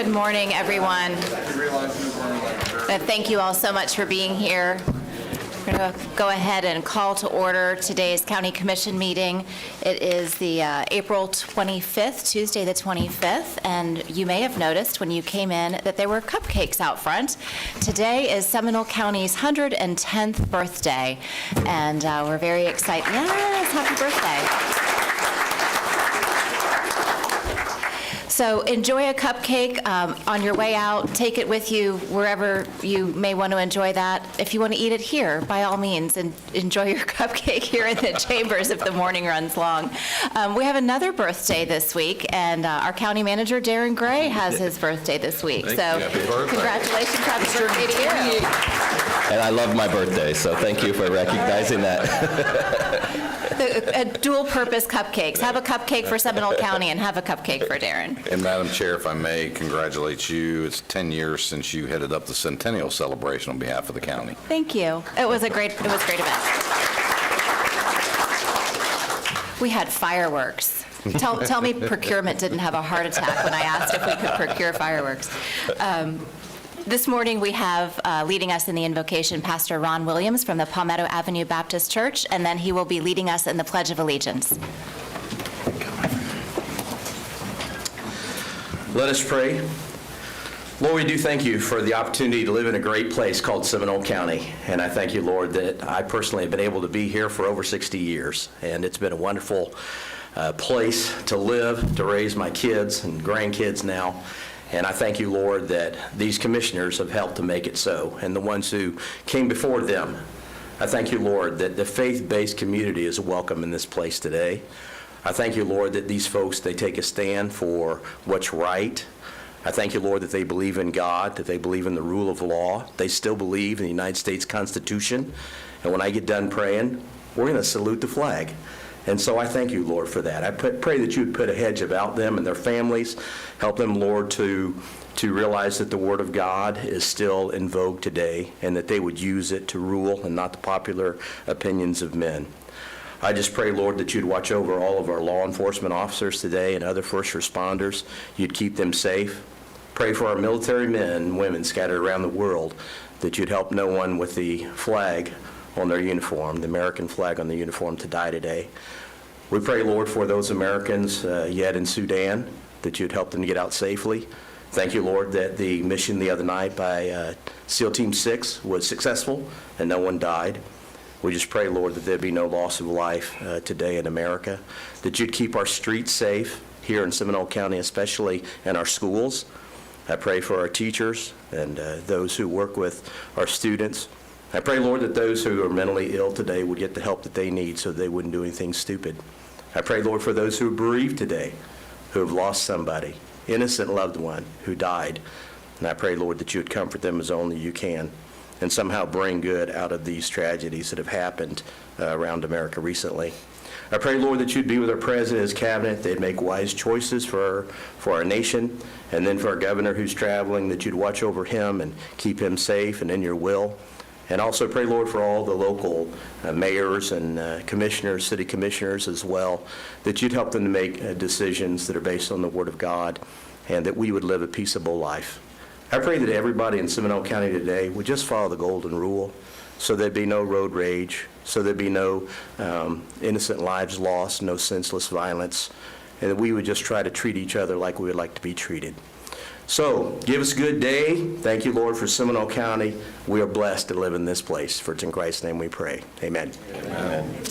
Good morning, everyone. Thank you all so much for being here. We're going to go ahead and call to order today's County Commission meeting. It is the April 25th, Tuesday the 25th, and you may have noticed when you came in that there were cupcakes out front. Today is Seminole County's 110th birthday, and we're very excited. Yes, happy birthday. So enjoy a cupcake on your way out. Take it with you wherever you may want to enjoy that. If you want to eat it here, by all means, and enjoy your cupcake here in the chambers if the morning runs long. We have another birthday this week, and our county manager, Darren Gray, has his birthday this week. Congratulations, happy birthday to you. And I love my birthday, so thank you for recognizing that. Dual-purpose cupcakes. Have a cupcake for Seminole County and have a cupcake for Darren. And Madam Chair, if I may congratulate you. It's 10 years since you headed up the centennial celebration on behalf of the county. Thank you. It was a great event. We had fireworks. Tell me procurement didn't have a heart attack when I asked if we could procure fireworks. This morning we have leading us in the invocation Pastor Ron Williams from the Palmetto Avenue Baptist Church, and then he will be leading us in the Pledge of Allegiance. Let us pray. Lord, we do thank you for the opportunity to live in a great place called Seminole County. And I thank you, Lord, that I personally have been able to be here for over 60 years. And it's been a wonderful place to live, to raise my kids and grandkids now. And I thank you, Lord, that these commissioners have helped to make it so, and the ones who came before them. I thank you, Lord, that the faith-based community is welcome in this place today. I thank you, Lord, that these folks, they take a stand for what's right. I thank you, Lord, that they believe in God, that they believe in the rule of law. They still believe in the United States Constitution. And when I get done praying, we're going to salute the flag. And so I thank you, Lord, for that. I pray that you would put a hedge about them and their families. Help them, Lord, to realize that the Word of God is still in vogue today and that they would use it to rule and not the popular opinions of men. I just pray, Lord, that you'd watch over all of our law enforcement officers today and other first responders. You'd keep them safe. Pray for our military men and women scattered around the world, that you'd help no one with the flag on their uniform, the American flag on the uniform, to die today. We pray, Lord, for those Americans yet in Sudan, that you'd help them to get out safely. Thank you, Lord, that the mission the other night by SEAL Team 6 was successful and no one died. We just pray, Lord, that there'd be no loss of life today in America, that you'd keep our streets safe here in Seminole County, especially in our schools. I pray for our teachers and those who work with our students. I pray, Lord, that those who are mentally ill today would get the help that they need so they wouldn't do anything stupid. I pray, Lord, for those who are bereaved today, who have lost somebody, innocent loved one who died. And I pray, Lord, that you would comfort them as only you can and somehow bring good out of these tragedies that have happened around America recently. I pray, Lord, that you'd be with our president, his cabinet, they'd make wise choices for our nation, and then for our governor who's traveling, that you'd watch over him and keep him safe and in your will. And also pray, Lord, for all the local mayors and commissioners, city commissioners as well, that you'd help them to make decisions that are based on the Word of God and that we would live a peaceable life. I pray that everybody in Seminole County today would just follow the golden rule so there'd be no road rage, so there'd be no innocent lives lost, no senseless violence, and that we would just try to treat each other like we would like to be treated. So, give us a good day. Thank you, Lord, for Seminole County. We are blessed to live in this place. For it's in Christ's name we pray. Amen. Amen.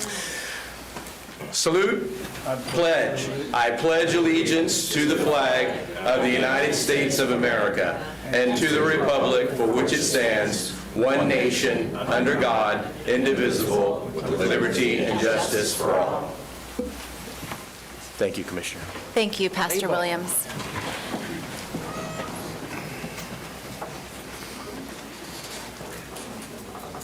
Salute. I pledge. I pledge allegiance to the flag of the United States of America and to the republic for which it stands, one nation, under God, indivisible, with liberty and justice for all. Thank you, Commissioner. Thank you, Pastor Williams.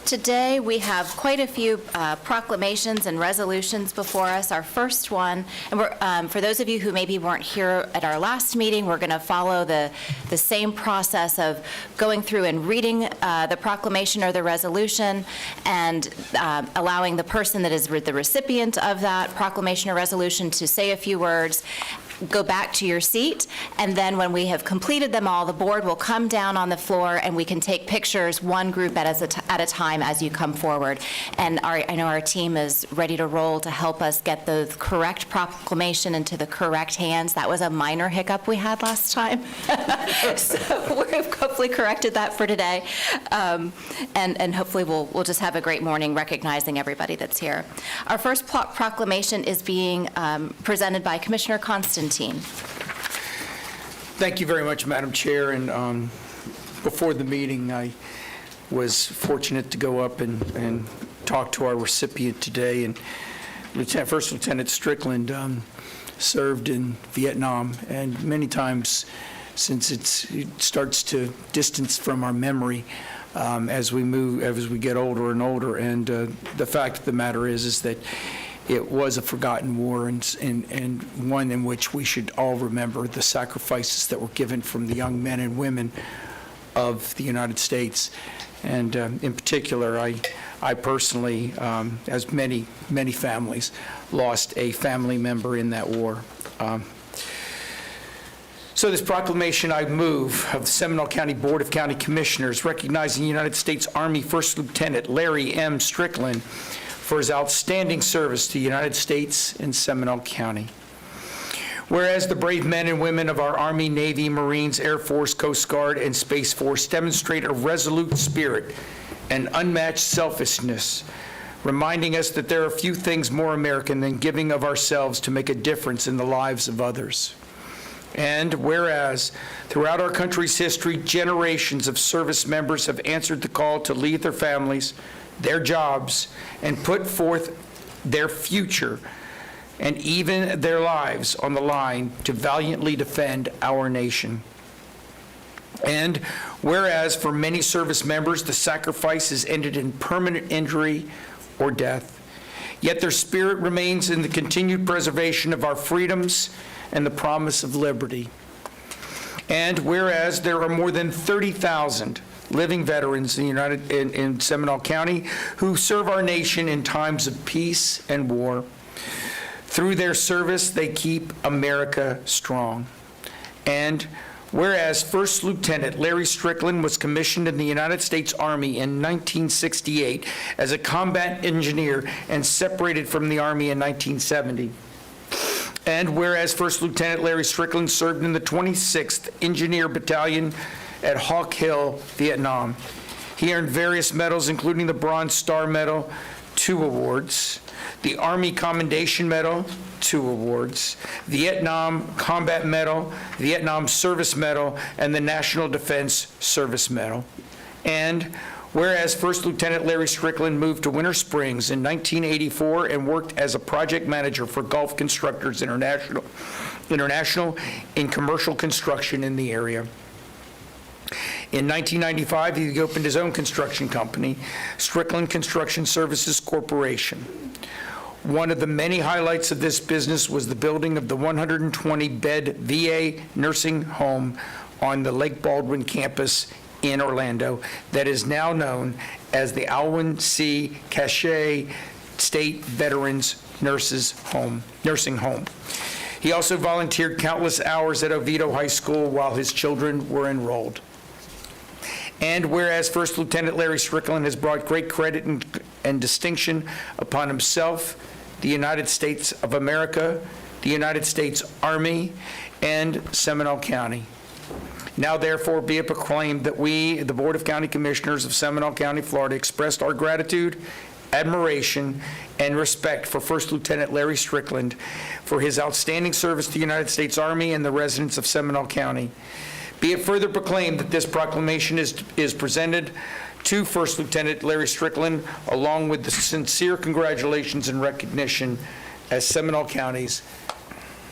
Today we have quite a few proclamations and resolutions before us. Our first one, and we're, for those of you who maybe weren't here at our last meeting, we're going to follow the same process of going through and reading the proclamation or the resolution and allowing the person that is the recipient of that proclamation or resolution to say a few words. go back to your seat, and then when we have completed them all, the board will come down on the floor and we can take pictures, one group at a time as you come forward. And I know our team is ready to roll to help us get the correct proclamation into the correct hands. That was a minor hiccup we had last time. So we've hopefully corrected that for today. And hopefully we'll just have a great morning recognizing everybody that's here. Our first proclamation is being presented by Commissioner Constantine. Thank you very much, Madam Chair. And before the meeting, I was fortunate to go up and talk to our recipient today. And First Lieutenant Strickland served in Vietnam, and many times since it starts to distance from our memory as we get older and older. And the fact of the matter is that it was a forgotten war, and one in which we should all remember the sacrifices that were given from the young men and women of the United States. And in particular, I personally, as many families, lost a family member in that war. So this proclamation I move of the Seminole County Board of County Commissioners recognizing United States Army First Lieutenant Larry M. Strickland for his outstanding service to the United States in Seminole County. Whereas the brave men and women of our Army, Navy, Marines, Air Force, Coast Guard, and Space Force demonstrate a resolute spirit and unmatched selflessness, reminding us that there are few things more American than giving of ourselves to make a difference in the lives of others. And whereas throughout our country's history, generations of service members have answered the call to lead their families, their jobs, and put forth their future and even their lives on the line to valiantly defend our nation. And whereas for many service members, the sacrifice has ended in permanent injury or death, yet their spirit remains in the continued preservation of our freedoms and the promise of liberty. And whereas there are more than 30,000 living veterans in Seminole County who serve our nation in times of peace and war. Through their service, they keep America strong. And whereas First Lieutenant Larry Strickland was commissioned in the United States Army in 1968 as a combat engineer and separated from the Army in 1970. And whereas First Lieutenant Larry Strickland served in the 26th Engineer Battalion at Hawk Hill, Vietnam. He earned various medals, including the Bronze Star Medal, 2 awards, the Army Commendation Medal, 2 awards, Vietnam Combat Medal, Vietnam Service Medal, and the National Defense Service Medal. And whereas First Lieutenant Larry Strickland moved to Winter Springs in 1984 and worked as a project manager for Gulf Constructors International in commercial construction in the area. In 1995, he opened his own construction company, Strickland Construction Services Corporation. One of the many highlights of this business was the building of the 120-bed VA nursing home on the Lake Baldwin campus in Orlando that is now known as the Alwyn C. Cachet State Veterans Nursing Home. He also volunteered countless hours at Oviedo High School while his children were enrolled. And whereas First Lieutenant Larry Strickland has brought great credit and distinction upon himself, the United States of America, the United States Army, and Seminole County. Now therefore be it proclaimed that we, the Board of County Commissioners of Seminole County, Florida, expressed our gratitude, admiration, and respect for First Lieutenant Larry Strickland for his outstanding service to the United States Army and the residents of Seminole County. Be it further proclaimed that this proclamation is presented to First Lieutenant Larry Strickland, along with the sincere congratulations and recognition as Seminole County's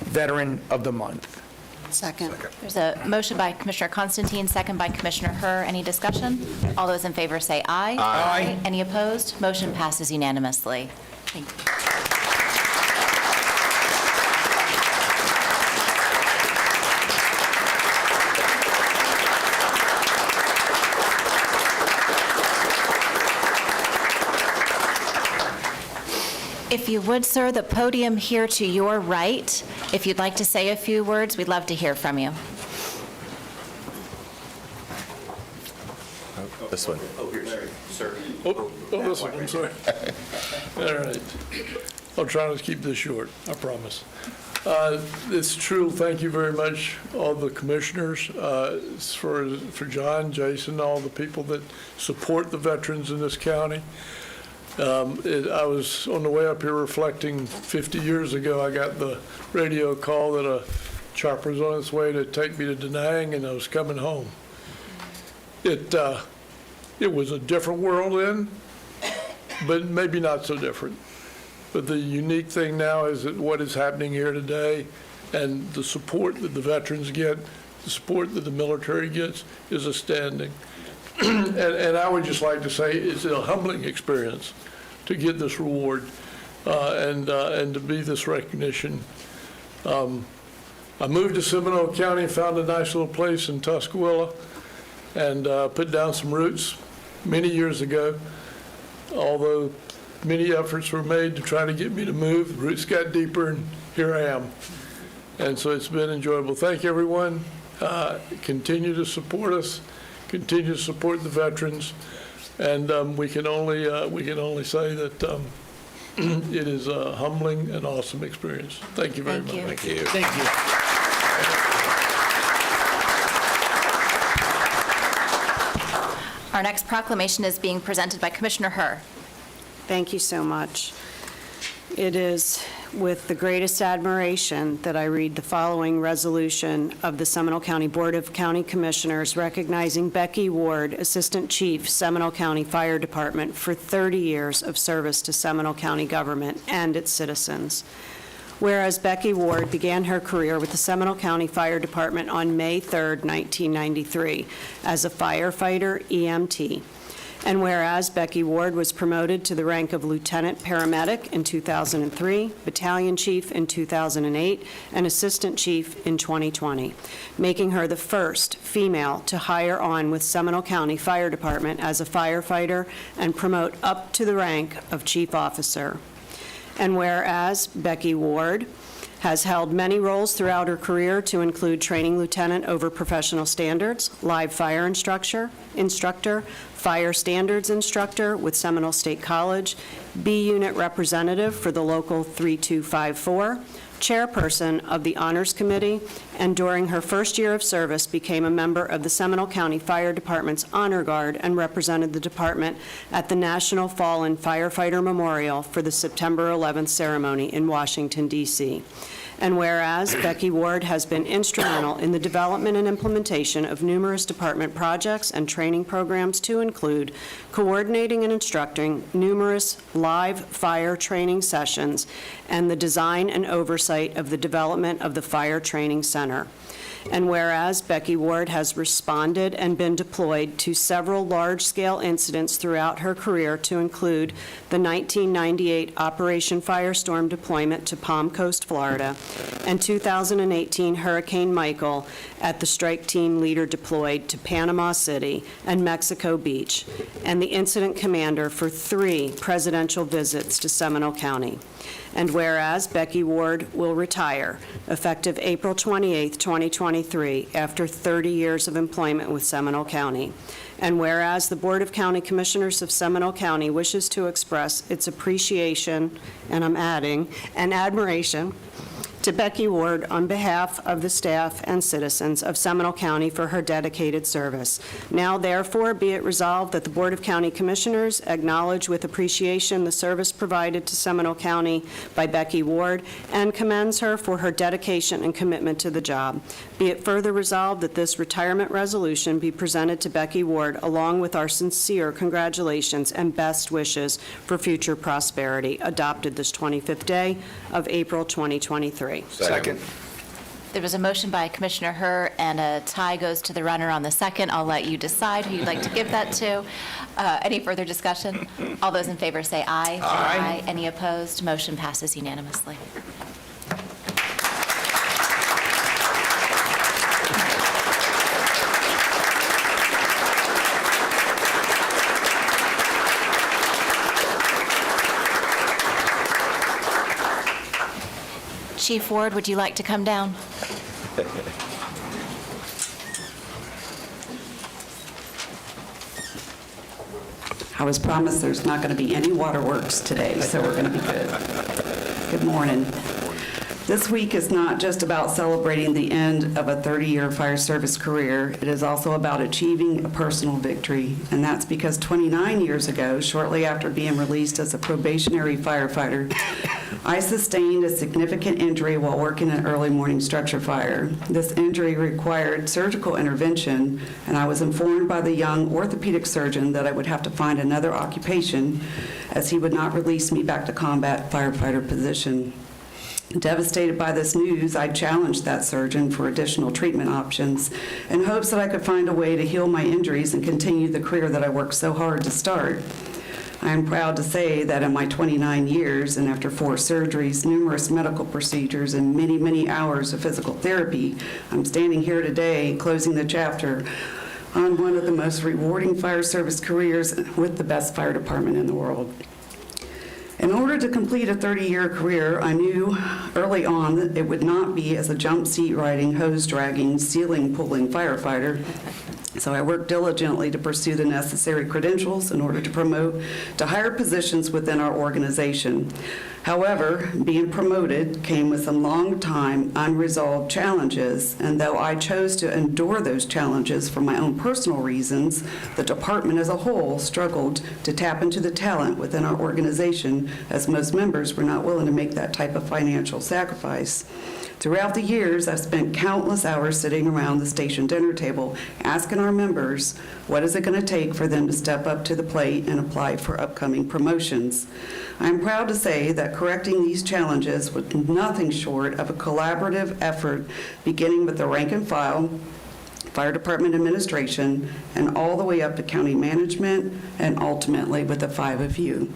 Veteran of the Month. Second. There's a motion by Commissioner Constantine, second by Commissioner Herr. Any discussion? All those in favor say aye. Aye. Any opposed? Motion passes unanimously. Thank you. If you would, sir, the podium here to your right, if you'd like to say a few words, we'd love to hear from you. This one. Oh, this one, I'm sorry. All right. I'll try to keep this short, I promise. It's true, thank you very much, all the commissioners, for John, Jason, all the people that support the veterans in this county. I was on the way up here reflecting 50 years ago, I got the radio call that a chopper was on its way to take me to Da Nang, and I was coming home. It was a different world then, but maybe not so different. But the unique thing now is that what is happening here today and the support that the veterans get, the support that the military gets is astounding. And I would just like to say it's a humbling experience to get this reward and to be this recognition. I moved to Seminole County and found a nice little place in Tuscaloosa and put down some roots many years ago. Although many efforts were made to try to get me to move, the roots got deeper, and here I am. And so it's been enjoyable. Thank everyone. Continue to support us. Continue to support the veterans. And we can only say that it is a humbling and awesome experience. Thank you very much. Thank Thank you. Thank you. Our next proclamation is being presented by Commissioner Herr. Thank you so much. It is with the greatest admiration that I read the following resolution of the Seminole County Board of County Commissioners recognizing Becky Ward, Assistant Chief, Seminole County Fire Department, for 30 years of service to Seminole County government and its citizens. Whereas Becky Ward began her career with the Seminole County Fire Department on May 3, 1993, as a firefighter EMT. And whereas Becky Ward was promoted to the rank of Lieutenant Paramedic in 2003, Battalion Chief in 2008, and Assistant Chief in 2020, making her the first female to hire on with Seminole County Fire Department as a firefighter and promote up to the rank of Chief Officer. And whereas Becky Ward has held many roles throughout her career to include training lieutenant over professional standards, live fire instructor, fire standards instructor with Seminole State College, B Unit representative for the Local 3254, chairperson of the Honors Committee, and during her first year of service became a member of the Seminole County Fire Department's Honor Guard and represented the department at the National Fallen Firefighter Memorial for the September 11th ceremony in Washington, D.C. And whereas Becky Ward has been instrumental in the development and implementation of numerous department projects and training programs to include coordinating and instructing numerous live fire training sessions and the design and oversight of the development of the Fire Training Center. And whereas Becky Ward has responded and been deployed to several large-scale incidents throughout her career to include the 1998 Operation Firestorm deployment to Palm Coast, Florida, and 2018 Hurricane Michael at the strike team leader deployed to Panama City and Mexico Beach, and the incident commander for 3 presidential visits to Seminole County. And whereas Becky Ward will retire effective April 28, 2023, after 30 years of employment with Seminole County. And whereas the Board of County Commissioners of Seminole County wishes to express its appreciation, and I'm adding, and admiration to Becky Ward on behalf of the staff and citizens of Seminole County for her dedicated service. Now, therefore, be it resolved that the Board of County Commissioners acknowledge with appreciation the service provided to Seminole County by Becky Ward and commends her for her dedication and commitment to the job. Be it further resolved that this retirement resolution be presented to Becky Ward along with our sincere congratulations and best wishes for future prosperity, adopted this 25th day of April 2023. Second. There was a motion by Commissioner Herr, and a tie goes to the runner on the second. I'll let you decide who you'd like to give that to. Any further discussion? All those in favor say aye. Aye. Any opposed? Motion passes unanimously. Chief Ward, would you like to come down? I was promised there's not going to be any waterworks today, so we're going to be good. Good morning. This week is not just about celebrating the end of a 30-year fire service career. It is also about achieving a personal victory, and that's because 29 years ago, shortly after being released as a probationary firefighter, I sustained a significant injury while working an early morning structure fire. This injury required surgical intervention, and I was informed by the young orthopedic surgeon that I would have to find another occupation, as he would not release me back to combat firefighter position. Devastated by this news, I challenged that surgeon for additional treatment options in hopes that I could find a way to heal my injuries and continue the career that I worked so hard to start. I am proud to say that in my 29 years and after 4 surgeries, numerous medical procedures, and many, many hours of physical therapy, I'm standing here today closing the chapter on one of the most rewarding fire service careers with the best fire department in the world. In order to complete a 30-year career, I knew early on that it would not be as a jump seat riding, hose dragging, ceiling pulling firefighter. So I worked diligently to pursue the necessary credentials in order to promote to higher positions within our organization. However, being promoted came with some long-time unresolved challenges, and though I chose to endure those challenges for my own personal reasons, the department as a whole struggled to tap into the talent within our organization, as most members were not willing to make that type of financial sacrifice. Throughout the years, I've spent countless hours sitting around the station dinner table asking our members, what is it going to take for them to step up to the plate and apply for upcoming promotions? I'm proud to say that correcting these challenges was nothing short of a collaborative effort, beginning with the rank and file, fire department administration, and all the way up to county management, and ultimately with the 5 of you.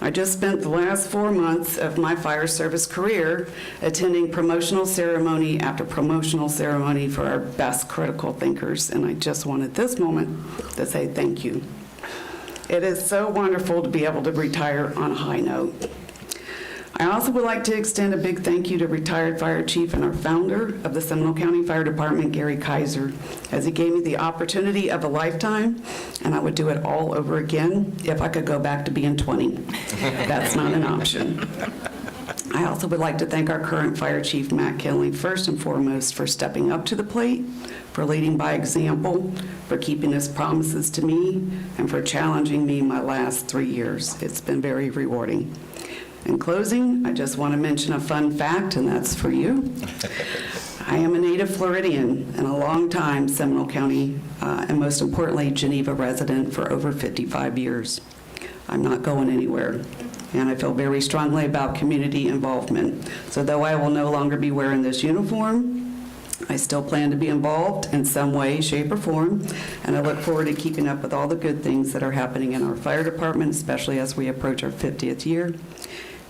I just spent the last 4 months of my fire service career attending promotional ceremony after promotional ceremony for our best critical thinkers, and I just wanted this moment to say thank you. It is so wonderful to be able to retire on a high note. I also would like to extend a big thank you to retired fire chief and our founder of the Seminole County Fire Department, Gary Kaiser, as he gave me the opportunity of a lifetime, and I would do it all over again if I could go back to being 20. That's not an option. I also would like to thank our current fire chief, Matt Kinley, first and foremost for stepping up to the plate, for leading by example, for keeping his promises to me, and for challenging me my last 3 years. It's been very rewarding. In closing, I just want to mention a fun fact, and that's for you. I am a native Floridian and a long-time Seminole County, and most importantly, Geneva resident for over 55 years. I'm not going anywhere, and I feel very strongly about community involvement. So though I will no longer be wearing this uniform, I still plan to be involved in some way, shape, or form, and I look forward to keeping up with all the good things that are happening in our fire department, especially as we approach our 50th year,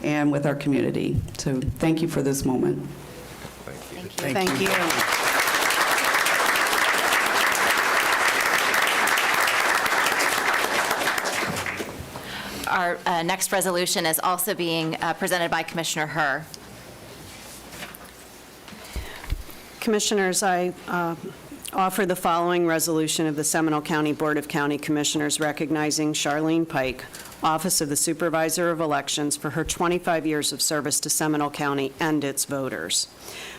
and with our community. So thank you for this moment. Thank you. Our next resolution is also being presented by Commissioner Herr. Commissioners, I offer the following resolution of the Seminole County Board of County Commissioners recognizing Charlene Pike, Office of the Supervisor of Elections, for her 25 years of service to Seminole County and its voters.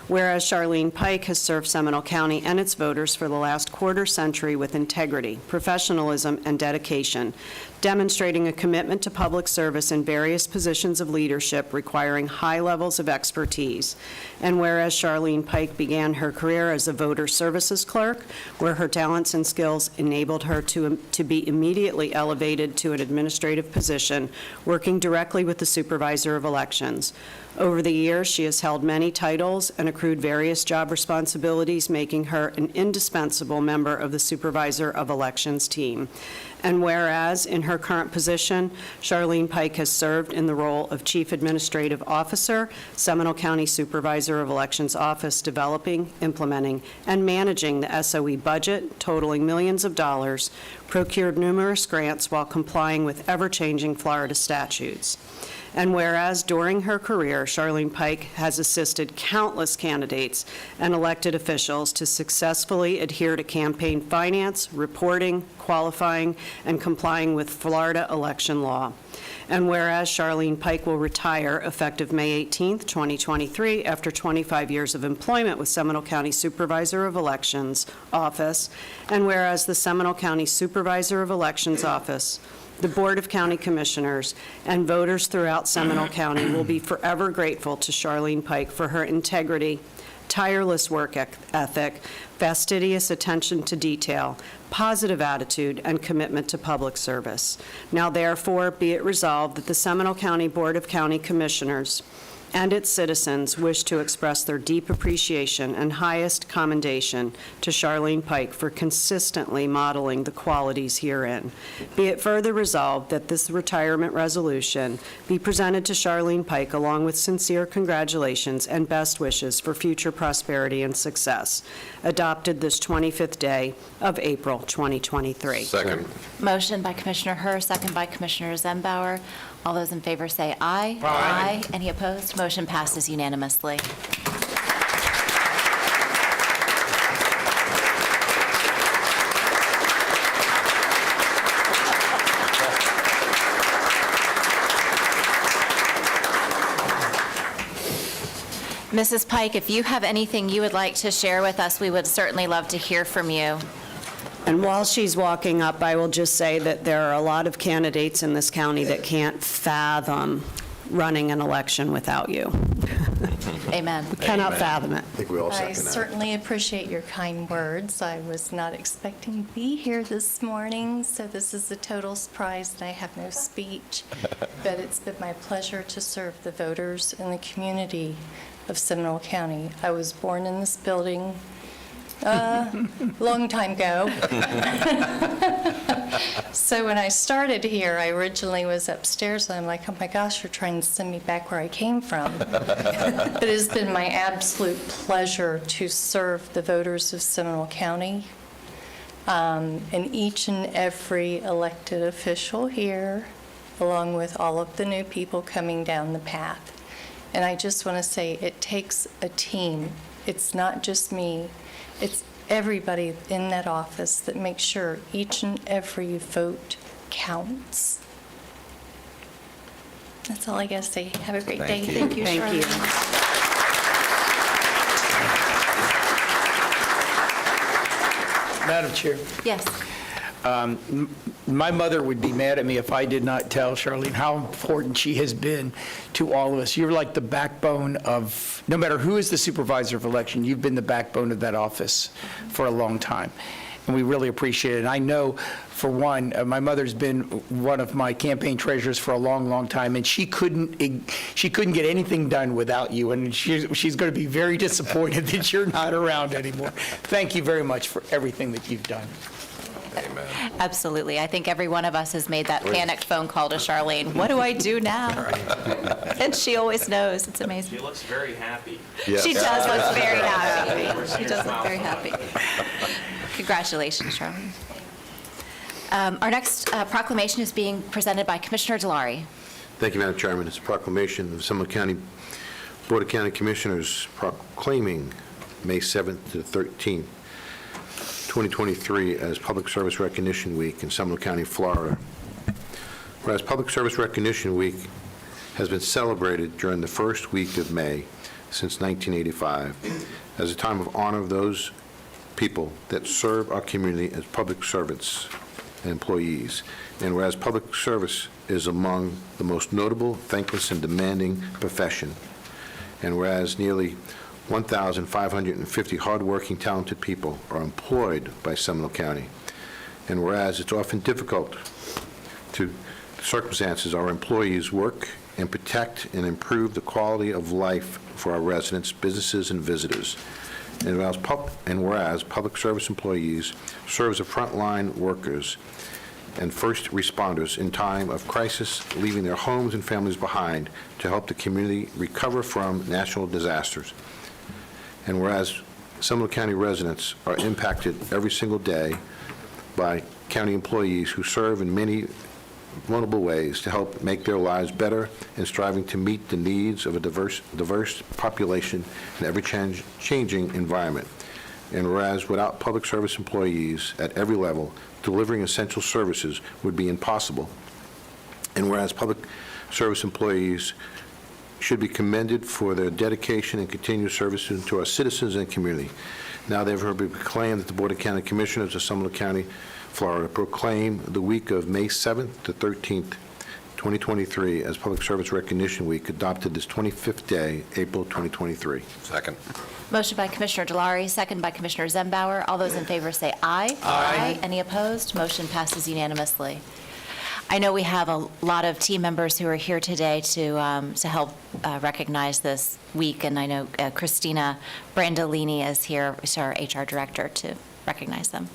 Whereas Charlene Pike has served Seminole County and its voters for the last quarter century with integrity, professionalism, and dedication, demonstrating a commitment to public service in various positions of leadership requiring high levels of expertise. And whereas Charlene Pike began her career as a voter services clerk, where her talents and skills enabled her to be immediately elevated to an administrative position, working directly with the Supervisor of Elections. Over the years, she has held many titles and accrued various job responsibilities, making her an indispensable member of the Supervisor of Elections team. And whereas, in her current position, Charlene Pike has served in the role of Chief Administrative Officer, Seminole County Supervisor of Elections Office, developing, implementing, and managing the SOE budget, totaling millions of dollars, procured numerous grants while complying with ever-changing Florida statutes. And whereas during her career, Charlene Pike has assisted countless candidates and elected officials to successfully adhere to campaign finance, reporting, qualifying, and complying with Florida election law. And whereas Charlene Pike will retire effective May 18th, 2023, after 25 years of employment with Seminole County Supervisor of Elections Office, and whereas the Seminole County Supervisor of Elections Office, the Board of County Commissioners, and voters throughout Seminole County will be forever grateful to Charlene Pike for her integrity, tireless work ethic, fastidious attention to detail, positive attitude, and commitment to public service. Now therefore, be it resolved that the Seminole County Board of County Commissioners and its citizens wish to express their deep appreciation and highest commendation to Charlene Pike for consistently modeling the qualities herein. Be it further resolved that this retirement resolution be presented to Charlene Pike along with sincere congratulations and best wishes for future prosperity and success, adopted this 25th day of April 2023. Second. Motion by Commissioner Herr, second by Commissioner Zembauer. All those in favor say aye. Aye. Any opposed? Motion passes unanimously. Mrs. Pike, if you have anything you would like to share with us, we would certainly love to hear from you. And while she's walking up, I will just say that there are a lot of candidates in this county that can't fathom running an election without you. Amen. Cannot fathom it. I think we all I second that. certainly appreciate your kind words. I was not expecting to be here this morning, so this is a total surprise, and I have no speech. But it's been my pleasure to serve the voters and the community of Seminole County. I was born in this building long time ago. So when I started here, I originally was upstairs, and I'm like, oh my gosh, you're trying to send me back where I came from. But it has been my absolute pleasure to serve the voters of Seminole County, and each and every elected official here, along with all of the new people coming down the path. And I just want to say, it takes a team. It's not just me. It's everybody in that office that makes sure each and every vote counts. That's all I got to say. Have a great day. Thank you. Thank you, Thank you. Charlene. Madam Chair, Yes. my mother would be mad at me if I did not tell Charlene how important she has been to all of us. You're like the backbone of, no matter who is the supervisor of election, you've been the backbone of that office for a long time. And we really appreciate it. And I know, for one, my mother's been one of my campaign treasurers for a long, long time, and she couldn't get anything done without you. And she's going to be very disappointed that you're not around anymore. Thank you very much for everything that you've done. Absolutely. I think every one of us has made that panicked phone call to Charlene. What do I do now? And she always knows. It's amazing. She looks very happy. Yes. She does look very happy. She does look very happy. Congratulations, Charlene. Our next proclamation is being presented by Commissioner Delary. Thank you, Madam Chairman. It's a proclamation of the Seminole County Board of County Commissioners proclaiming May 7th to the 13th, 2023 as Public Service Recognition Week in Seminole County, Florida. Whereas Public Service Recognition Week has been celebrated during the first week of May since 1985 as a time of honor of those people that serve our community as public servants and employees. And whereas public service is among the most notable, thankless, and demanding profession, and whereas nearly 1,550 hardworking, talented people are employed by Seminole County, and whereas it's often difficult to circumstances our employees work and protect and improve the quality of life for our residents, businesses, and visitors. And whereas public service employees serve as frontline workers and first responders in time of crisis, leaving their homes and families behind to help the community recover from natural disasters. And whereas Seminole County residents are impacted every single day by county employees who serve in many multiple ways to help make their lives better and striving to meet the needs of a diverse population in every changing environment. And whereas without public service employees at every level, delivering essential services would be impossible. And whereas public service employees should be commended for their dedication and continued service to our citizens and community. Now therefore be proclaimed that the Board of County Commissioners of Seminole County, Florida, proclaim the week of May 7th to 13th, 2023 as Public Service Recognition Week, adopted this 25th day, April 2023. Second. Motion by Commissioner Delary, second by Commissioner Zembauer. All those in favor say aye. Aye. Any opposed? Motion passes unanimously. I know we have a lot of team members who are here today to help recognize this week, and I know Christina Brandolini is here, she's our HR director, to recognize them.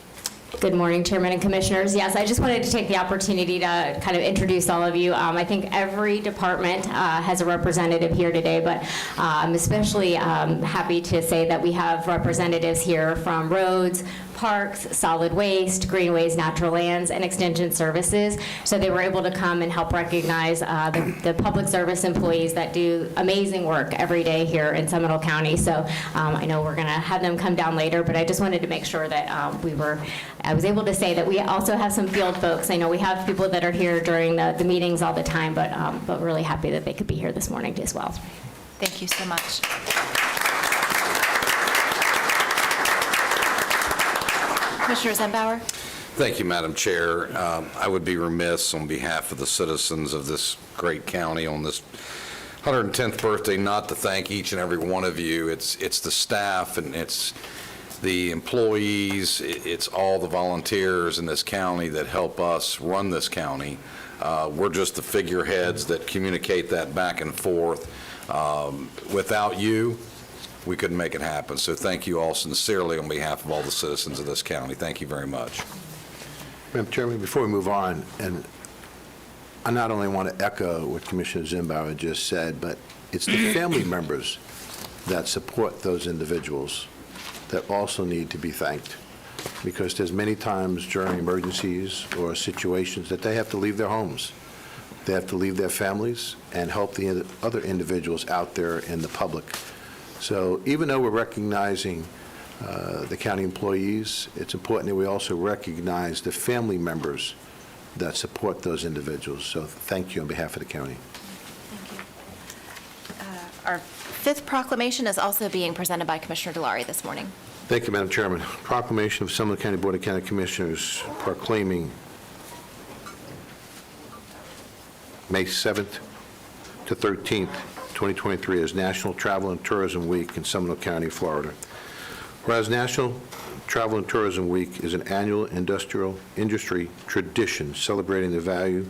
Good morning, Chairman and Commissioners. Yes, I just wanted to take the opportunity to kind of introduce all of you. I think every department has a representative here today, but I'm especially happy to say that we have representatives here from roads, parks, solid waste, greenways, natural lands, and extension services. So they were able to come and help recognize the public service employees that do amazing work every day here in Seminole County. So I know we're going to have them come down later, but I just wanted to make sure that I was able to say that we also have some field folks. I know we have people that are here during the meetings all the time, but really happy that they could be here this morning as well. Thank you so much. Commissioner Zembauer? Thank you, Madam Chair. I would be remiss on behalf of the citizens of this great county on this 110th birthday not to thank each and every one of you. It's the staff and it's the employees, it's all the volunteers in this county that help us run this county. We're just the figureheads that communicate that back and forth. Without you, we couldn't make it happen. So thank you all sincerely on behalf of all the citizens of this county. Thank you very much. Madam Chairman, before we move on, and I not only want to echo what Commissioner Zembauer just said, but it's the family members that support those individuals that also need to be thanked, because there's many times during emergencies or situations that they have to leave their homes. They have to leave their families and help the other individuals out there in the public. So even though we're recognizing the county employees, it's important that we also recognize the family members that support those individuals. So thank you on behalf of the county. Thank you. Our fifth proclamation is also being presented by Commissioner Delary this morning. Thank you, Madam Chairman. Proclamation of Seminole County Board of County Commissioners proclaiming May 7th to 13th, 2023 as National Travel and Tourism Week in Seminole County, Florida. Whereas National Travel and Tourism Week is an annual industry tradition celebrating the value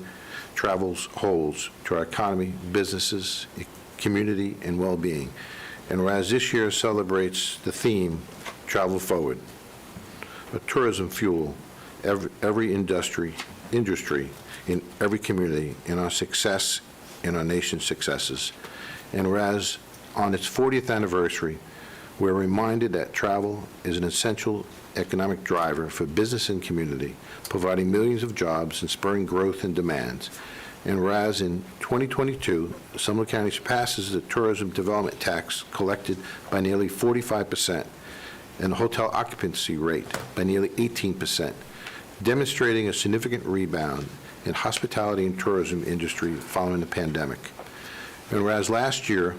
travel holds to our economy, businesses, community, and well-being. And whereas this year celebrates the theme, Travel Forward, a tourism fuel every industry in every community in our success and our nation's successes. And whereas on its 40th anniversary, we're reminded that travel is an essential economic driver for business and community, providing millions of jobs and spurring growth and demands. And whereas in 2022, Seminole County surpasses the tourism development tax collected by nearly 45% and the hotel occupancy rate by nearly 18%, demonstrating a significant rebound in hospitality and tourism industry following the pandemic. And whereas last year,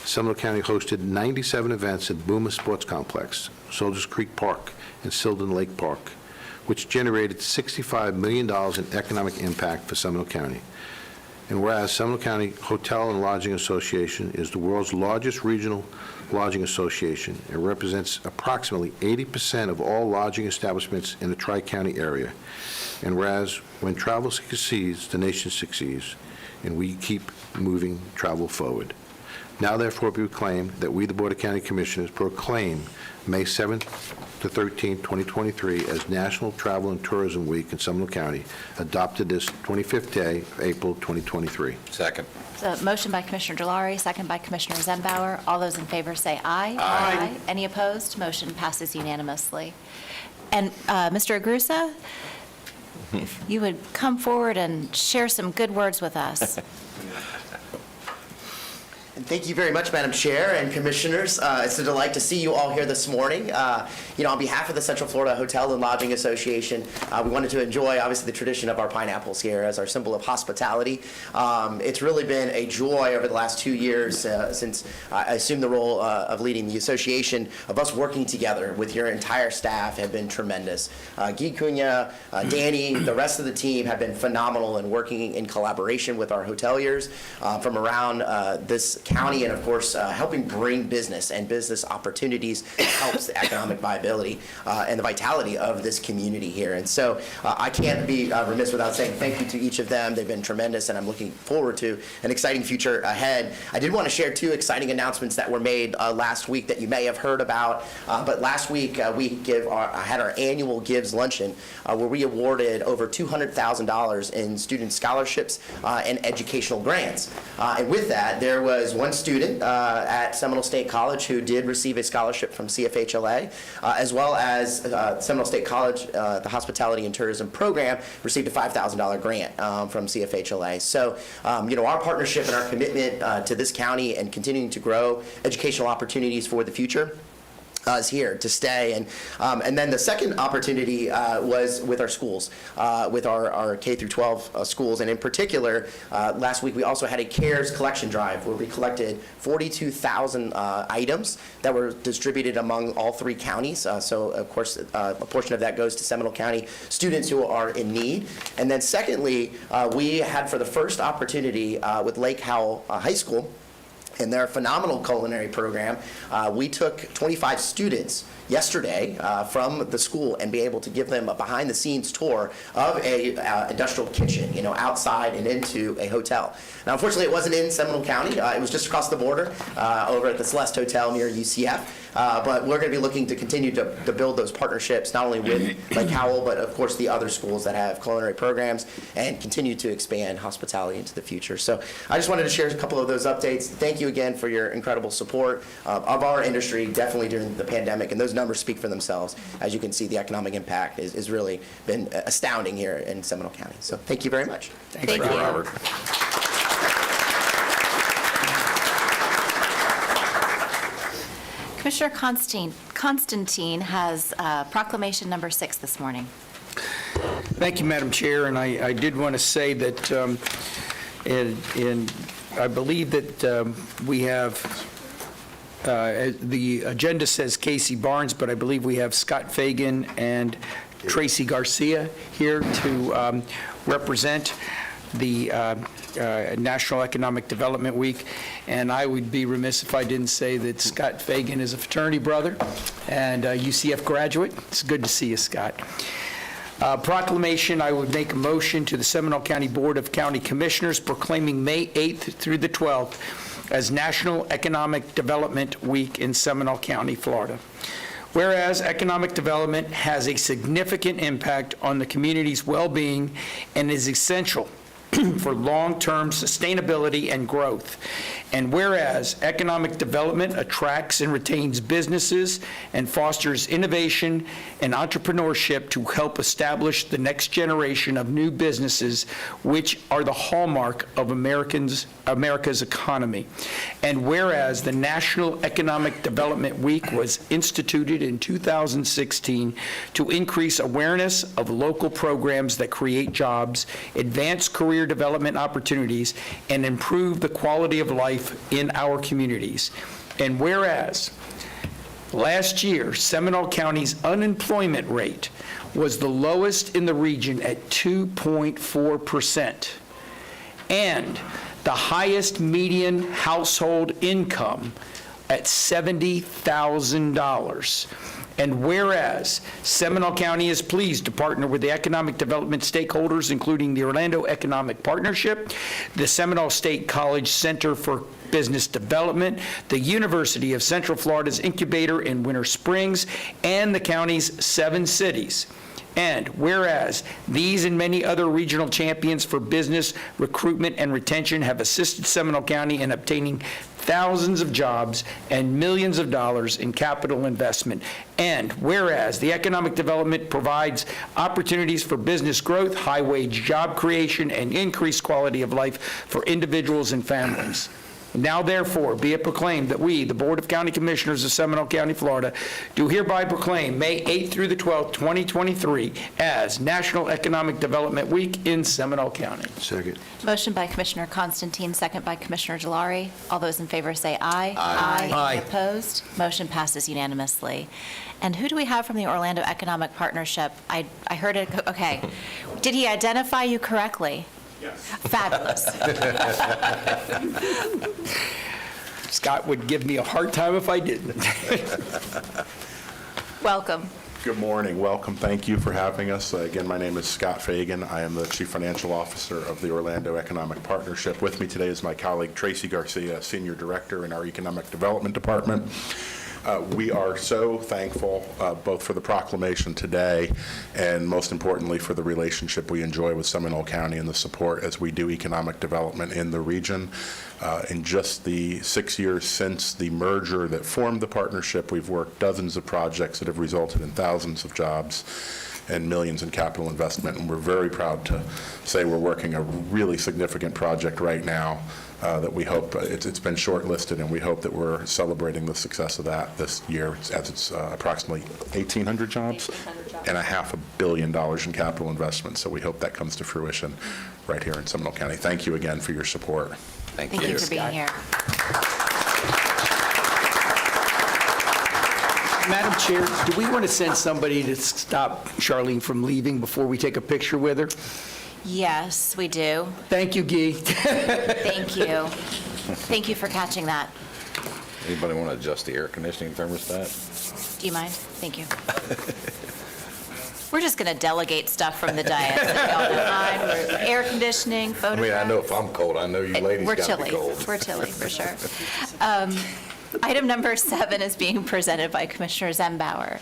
Seminole County hosted 97 events at Booma Sports Complex, Soldiers Creek Park, and Sylvan Lake Park, which generated $65 million in economic impact for Seminole County. And whereas Seminole County Hotel and Lodging Association is the world's largest regional lodging association, it represents approximately 80% of all lodging establishments in the Tri-County area. And whereas when travel succeeds, the nation succeeds, and we keep moving travel forward. Now therefore be proclaimed that we, the Board of County Commissioners, proclaim May 7th to 13th, 2023 as National Travel and Tourism Week in Seminole County, adopted this 25th day of April 2023. Second. So motion by Commissioner Delary, second by Commissioner Zembauer. All those in favor say aye. Aye. Any opposed? Motion passes unanimously. And Mr. Agrusa, if you would come forward and share some good words with us. And thank you very much, Madam Chair and Commissioners. It's a delight to see you all here this morning. On behalf of the Central Florida Hotel and Lodging Association, we wanted to enjoy, obviously, the tradition of our pineapples here as our symbol of hospitality. It's really been a joy over the last 2 years since I assumed the role of leading the association, of us working together with your entire staff have been tremendous. Guy Cunha, Danny, the rest of the team have been phenomenal in working in collaboration with our hoteliers from around this county, and of course helping bring business and business opportunities helps the economic viability and the vitality of this community here. And so I can't be remiss without saying thank you to each of them. They've been tremendous, and I'm looking forward to an exciting future ahead. I did want to share 2 exciting announcements that were made last week that you may have heard about. But last week we had our annual Gives Luncheon where we awarded over $200,000 in student scholarships and educational grants. And with that, there was one student at Seminole State College who did receive a scholarship from CFHLA, as well as Seminole State College, the Hospitality and Tourism Program, received a $5,000 grant from CFHLA. So, our partnership and our commitment to this county and continuing to grow educational opportunities for the future is here to stay. And then the second opportunity was with our schools, with our K through 12 schools. And in particular, last week we also had a CARES collection drive where we collected 42,000 items that were distributed among all 3 counties. So of course, a portion of that goes to Seminole County students who are in need. And then secondly, we had for the first opportunity with Lake Howell High School, in their phenomenal culinary program, we took 25 students yesterday from the school and be able to give them a behind-the-scenes tour of a industrial kitchen, outside and into a hotel. Now, unfortunately, it wasn't in Seminole County. It was just across the border over at the Celeste Hotel near UCF. But we're going to be looking to continue to build those partnerships, not only with Lake Howell, but of course the other schools that have culinary programs, and continue to expand hospitality into the future. So I just wanted to share a couple of those updates. Thank you again for your incredible support of our industry, definitely during the pandemic, and those numbers speak for themselves. As you can see, the economic impact is really been astounding here in Seminole County. So thank you very much. Thank you, Robert. Commissioner Constantine has proclamation number 6 this morning. Thank you, Madam Chair, and I did want to say that I believe that we have, the agenda says Casey Barnes, but I believe we have Scott Fagan and Tracy Garcia here to represent the National Economic Development Week, and I would be remiss if I didn't say that Scott Fagan is a fraternity brother and a UCF graduate. It's good to see you, Scott. Proclamation, I would make a motion to the Seminole County Board of County Commissioners proclaiming May 8th through the 12th as National Economic Development Week in Seminole County, Florida. Whereas economic development has a significant impact on the community's well-being and is essential for long-term sustainability and growth. And whereas economic development attracts and retains businesses and fosters innovation and entrepreneurship to help establish the next generation of new businesses, which are the hallmark of America's economy. And whereas the National Economic Development Week was instituted in 2016 to increase awareness of local programs that create jobs, advance career development opportunities, and improve the quality of life in our communities. And whereas last year, Seminole County's unemployment rate was the lowest in the region at 2.4%, and the highest median household income at $70,000. And whereas Seminole County is pleased to partner with the economic development stakeholders, including the Orlando Economic Partnership, the Seminole State College Center for Business Development, the University of Central Florida's Incubator in Winter Springs, and the county's 7 cities. And whereas these and many other regional champions for business, recruitment, and retention have assisted Seminole County in obtaining thousands of jobs and millions of dollars in capital investment. And whereas the economic development provides opportunities for business growth, high-wage job creation, and increased quality of life for individuals and families. Now therefore, be it proclaimed that we, the Board of County Commissioners of Seminole County, Florida, do hereby proclaim May 8th through the 12th, 2023, as National Economic Development Week in Seminole County. Second. Motion by Commissioner Constantine, second by Commissioner Delary. All those in favor say aye. Aye. Aye. Any opposed? Motion passes unanimously. And who do we have from the Orlando Economic Partnership? I heard it, okay. Did he identify you correctly? Yes. Fabulous. Scott would give me a hard time if I didn't. Welcome. Good morning. Welcome. Thank you for having us. Again, my name is Scott Fagan. I am the Chief Financial Officer of the Orlando Economic Partnership. With me today is my colleague Tracy Garcia, Senior Director in our Economic Development Department. We are so thankful both for the proclamation today and most importantly for the relationship we enjoy with Seminole County and the support as we do economic development in the region. In just the 6 years since the merger that formed the partnership, we've worked dozens of projects that have resulted in thousands of jobs and millions in capital investment, and we're very proud to say we're working a really significant project right now that we hope, it's been shortlisted, and we hope that we're celebrating the success of that this year, as it's approximately 1,800 jobs and $500 million in capital investment. So we hope that comes to fruition right here in Seminole County. Thank you again for your support. Thank you for being here. Madam Chair, do we want to send somebody to stop Charlene from leaving before we take a picture with her? Yes, we do. Thank you, Guy. Thank you. Thank you for catching that. Anybody want to adjust the air conditioning thermostat? Do you mind? Thank you. We're just going to delegate stuff from the dais. So y'all don't mind. We're air conditioning, I photographs. mean, I know if I'm cold, I know you ladies We're got to be chilly. cold. We're chilly, for sure. Item number 7 is being presented by Commissioner Zembauer.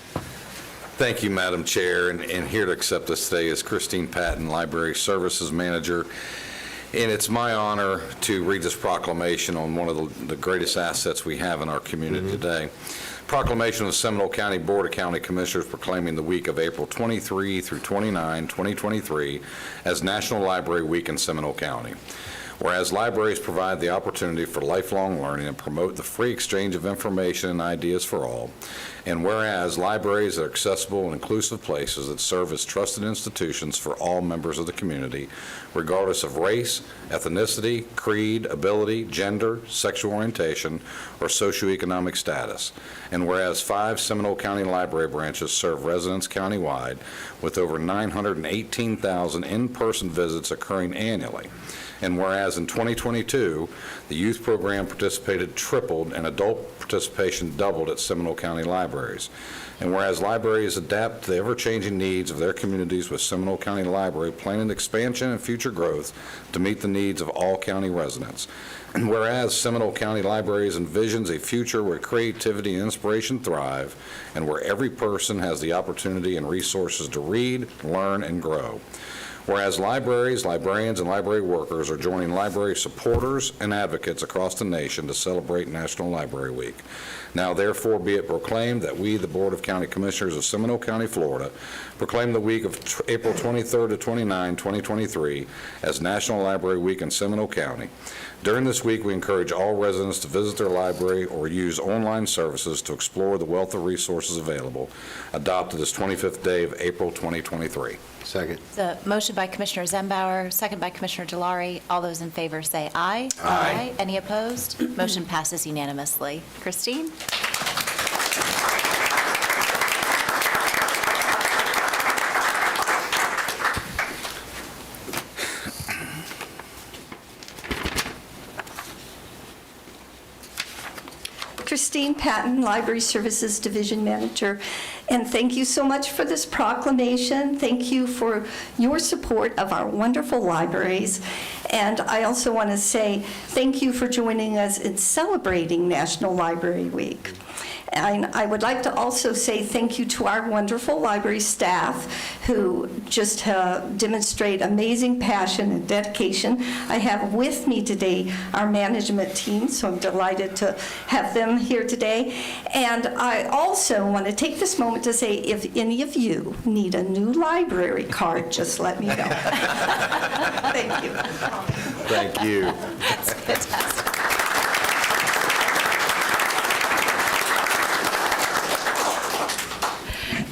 Thank you, Madam Chair, and here to accept this today is Christine Patton, Library Services Manager. And it's my honor to read this proclamation on one of the greatest assets we have in our community today. Proclamation of the Seminole County Board of County Commissioners proclaiming the week of April 23 through 29, 2023 as National Library Week in Seminole County. Whereas libraries provide the opportunity for lifelong learning and promote the free exchange of information and ideas for all, and whereas libraries are accessible and inclusive places that serve as trusted institutions for all members of the community, regardless of race, ethnicity, creed, ability, gender, sexual orientation, or socioeconomic status, and whereas 5 Seminole County library branches serve residents countywide with over 918,000 in-person visits occurring annually. And whereas in 2022, the youth program participated tripled and adult participation doubled at Seminole County libraries. And whereas libraries adapt to the ever-changing needs of their communities with Seminole County Library planning expansion and future growth to meet the needs of all county residents. And whereas Seminole County Libraries envisions a future where creativity and inspiration thrive and where every person has the opportunity and resources to read, learn, and grow. Whereas libraries, librarians, and library workers are joining library supporters and advocates across the nation to celebrate National Library Week. Now, therefore, be it proclaimed that we, the Board of County Commissioners of Seminole County, Florida, proclaim the week of April 23rd to 29, 2023 as National Library Week in Seminole County. During this week, we encourage all residents to visit their library or use online services to explore the wealth of resources available, adopted this 25th day of April 2023. Second. The motion by Commissioner Zembauer, second by Commissioner Delary. All those in favor say aye. Aye. Any opposed? Motion passes unanimously. Christine? Christine Patton, Library Services Division Manager, and thank you so much for this proclamation. Thank you for your support of our wonderful libraries. And I also want to say thank you for joining us in celebrating National Library Week. And I would like to also say thank you to our wonderful library staff who just demonstrate amazing passion and dedication. I have with me today our management team, so I'm delighted to have them here today. And I also want to take this moment to say if any of you need a new library card, just let me know. Thank you. Thank you. That's fantastic.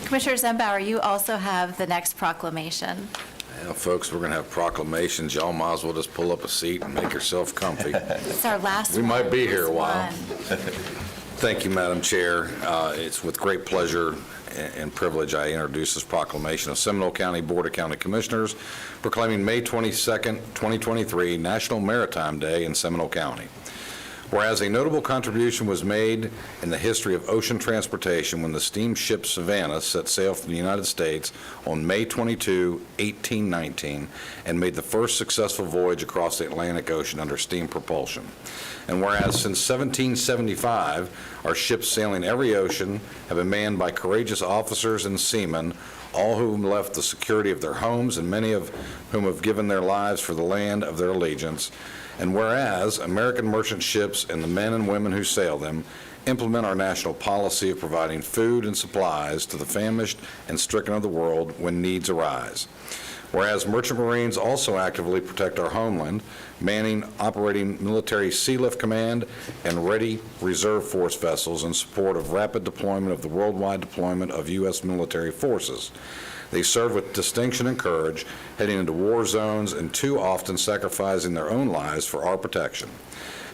Commissioner Zembauer, you also have the next proclamation. Yeah, folks, we're going to have proclamations. Y'all might as well just pull up a seat and make yourself comfy. It's our last We one. might be here a while. One. Thank you, Madam Chair. It's with great pleasure and privilege I introduce this proclamation of Seminole County Board of County Commissioners proclaiming May 22nd, 2023 National Maritime Day in Seminole County. Whereas a notable contribution was made in the history of ocean transportation when the steamship Savannah set sail from the United States on May 22, 1819, and made the first successful voyage across the Atlantic Ocean under steam propulsion. And whereas since 1775, our ships sailing every ocean have been manned by courageous officers and seamen, all whom left the security of their homes and many of whom have given their lives for the land of their allegiance. And whereas American merchant ships and the men and women who sail them implement our national policy of providing food and supplies to the famished and stricken of the world when needs arise. Whereas merchant marines also actively protect our homeland, manning operating military Sea Lift Command and ready reserve force vessels in support of rapid deployment of the worldwide deployment of U.S. military forces. They serve with distinction and courage, heading into war zones and too often sacrificing their own lives for our protection.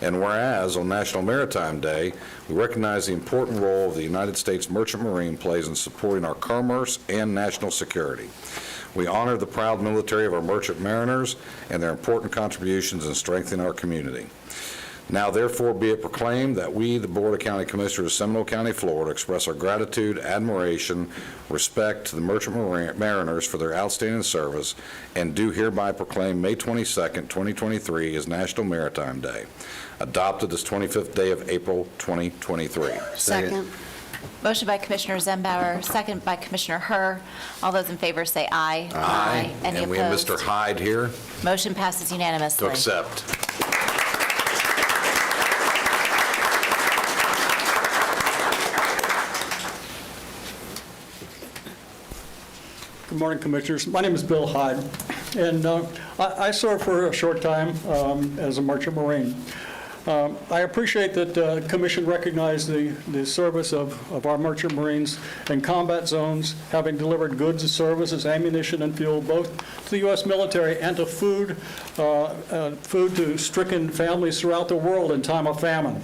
And whereas on National Maritime Day, we recognize the important role the United States Merchant Marine plays in supporting our commerce and national security. We honor the proud military of our merchant mariners and their important contributions in strengthening our community. Now, therefore, be it proclaimed that we, the Board of County Commissioners of Seminole County, Florida, express our gratitude, admiration, respect to the merchant mariners for their outstanding service, and do hereby proclaim May 22nd, 2023 as National Maritime Day, adopted this 25th day of April, 2023. Second. Motion by Commissioner Zembauer, second by Commissioner Herr. All those in favor say aye. Aye. Any And we have opposed? Mr. Hyde here Motion passes unanimously. to accept. Good morning, Commissioners. My name is Bill Hyde, and I served for a short time as a merchant marine. I appreciate that the Commission recognized the service of our merchant marines in combat zones, having delivered goods and services, ammunition and fuel, both to the U.S. military and to food to stricken families throughout the world in time of famine.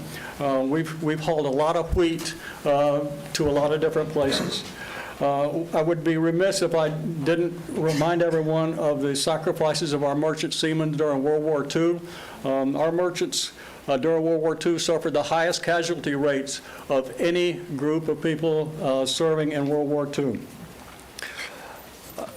We've hauled a lot of wheat to a lot of different places. I would be remiss if I didn't remind everyone of the sacrifices of our merchant seamen during World War II. Our merchants during World War II suffered the highest casualty rates of any group of people serving in World War II.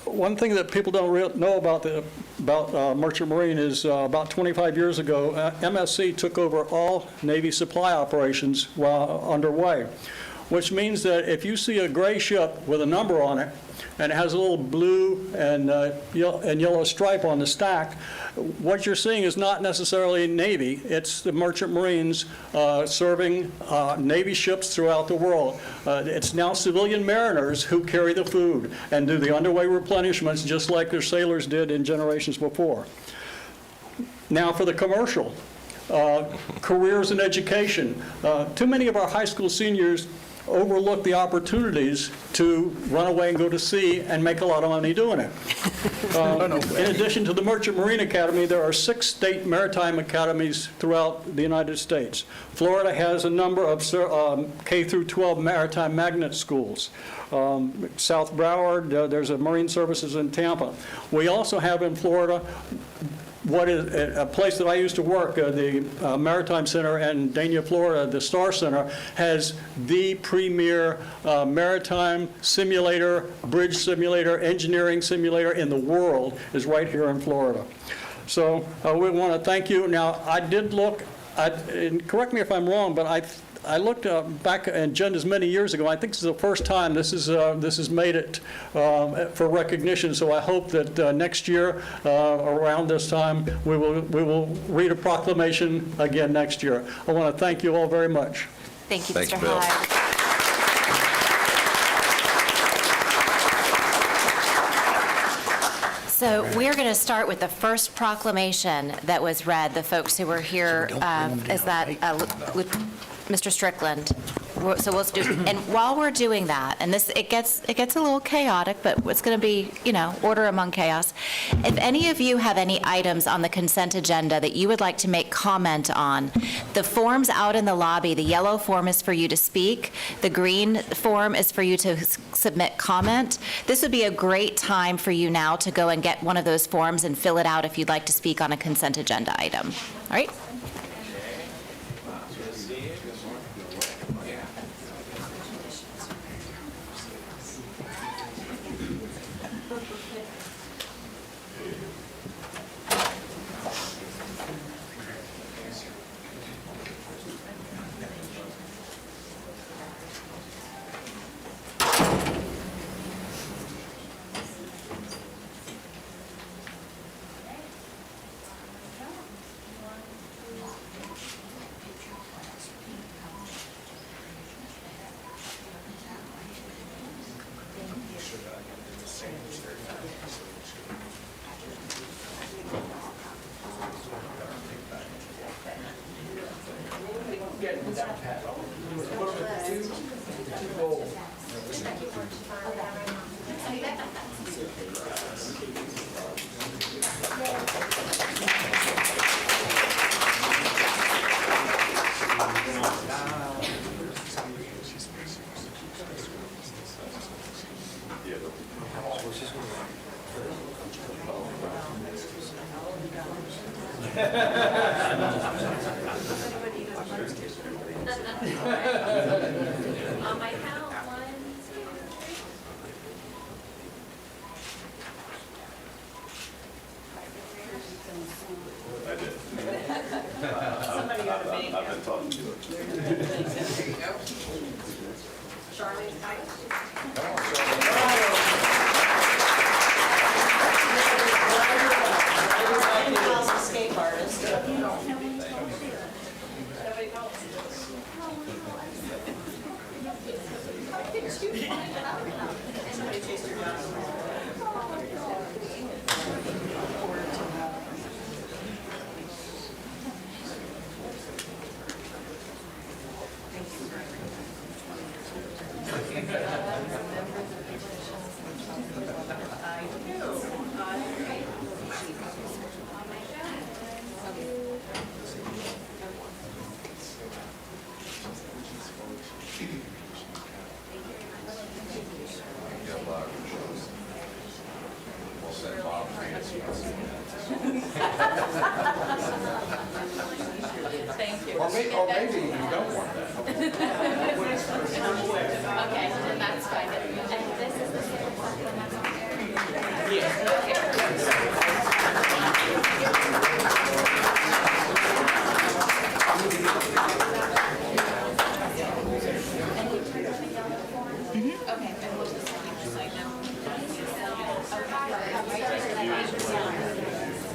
One thing that people don't know about Merchant Marine is about 25 years ago, MSC took over all Navy supply operations while underway, which means that if you see a gray ship with a number on it, and it has a little blue and yellow stripe on the stack, what you're seeing is not necessarily Navy. It's the Merchant Marines serving Navy ships throughout the world. It's now civilian mariners who carry the food and do the underway replenishments just like their sailors did in generations before. Now for the commercial. Careers and education. Too many of our high school seniors overlook the opportunities to run away and go to sea and make a lot of money doing it. In addition to the Merchant Marine Academy, there are 6 state maritime academies throughout the United States. Florida has a number of K through 12 maritime magnet schools. South Broward, there's a Marine Services in Tampa. We also have in Florida what is a place that I used to work, the Maritime Center in Dania, Florida, the Star Center, has the premier maritime simulator, bridge simulator, engineering simulator in the world, is right here in Florida. So we want to thank you. Now, I did look, and correct me if I'm wrong, but I looked back at agendas many years ago. I think this is the first time this has made it for recognition. So I hope that next year, around this time, we will read a proclamation again next year. I want to thank you all very much. Thank you, Thank Mr. you, Bill. Hyde. So we're going to start with the first proclamation that was read. The folks who were here, is that Mr. Strickland. So let's do, and while we're doing that, and this, it gets a little chaotic, but it's going to be, order among chaos. If any of you have any items on the consent agenda that you would like to make comment on, the form's out in the lobby. The yellow form is for you to speak. The green form is for you to submit comment. This would be a great time for you now to go and get one of those forms and fill it out if you'd like to speak on a consent agenda item. All right? Or maybe you don't want that. Okay, then that's fine. And this is the same one that's on Okay, and we'll just sign them.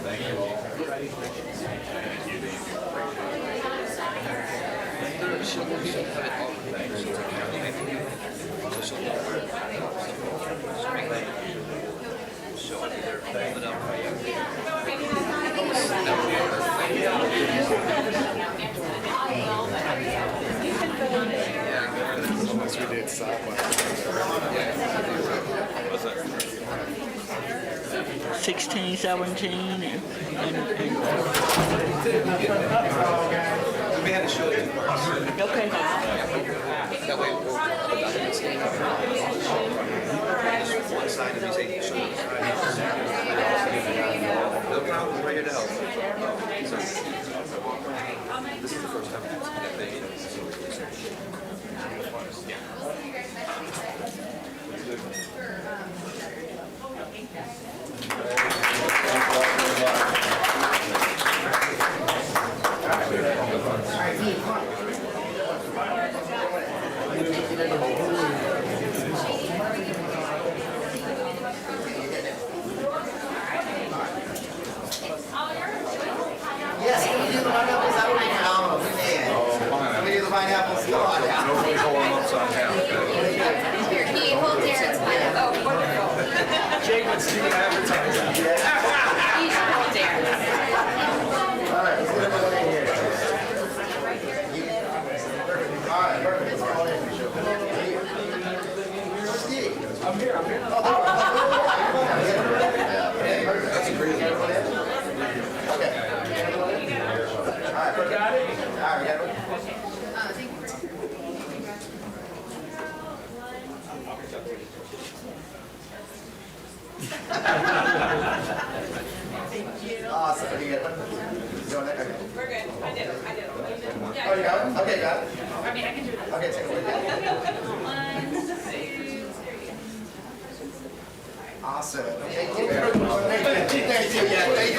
Thank you all. Unless we did sidewalks. 16, 17, and We had to show it in parts. okay. That way we'll one side of these 8 show it. No problem, we're here to help. This is the first time. All right, let's get everyone in here. All right, perfect. Let's call in. Steve. I'm here. That's great. Okay. All right, perfect. Got it? All right, we got it. Awesome. Are you good? You on there? Okay. We're good. I did. Yeah, Oh, you got it? Okay, got it. I mean, I can do it. Okay, take a look. 1, 2, 3. Awesome. Thank you very much. Thank you. Thank you. Yeah, thank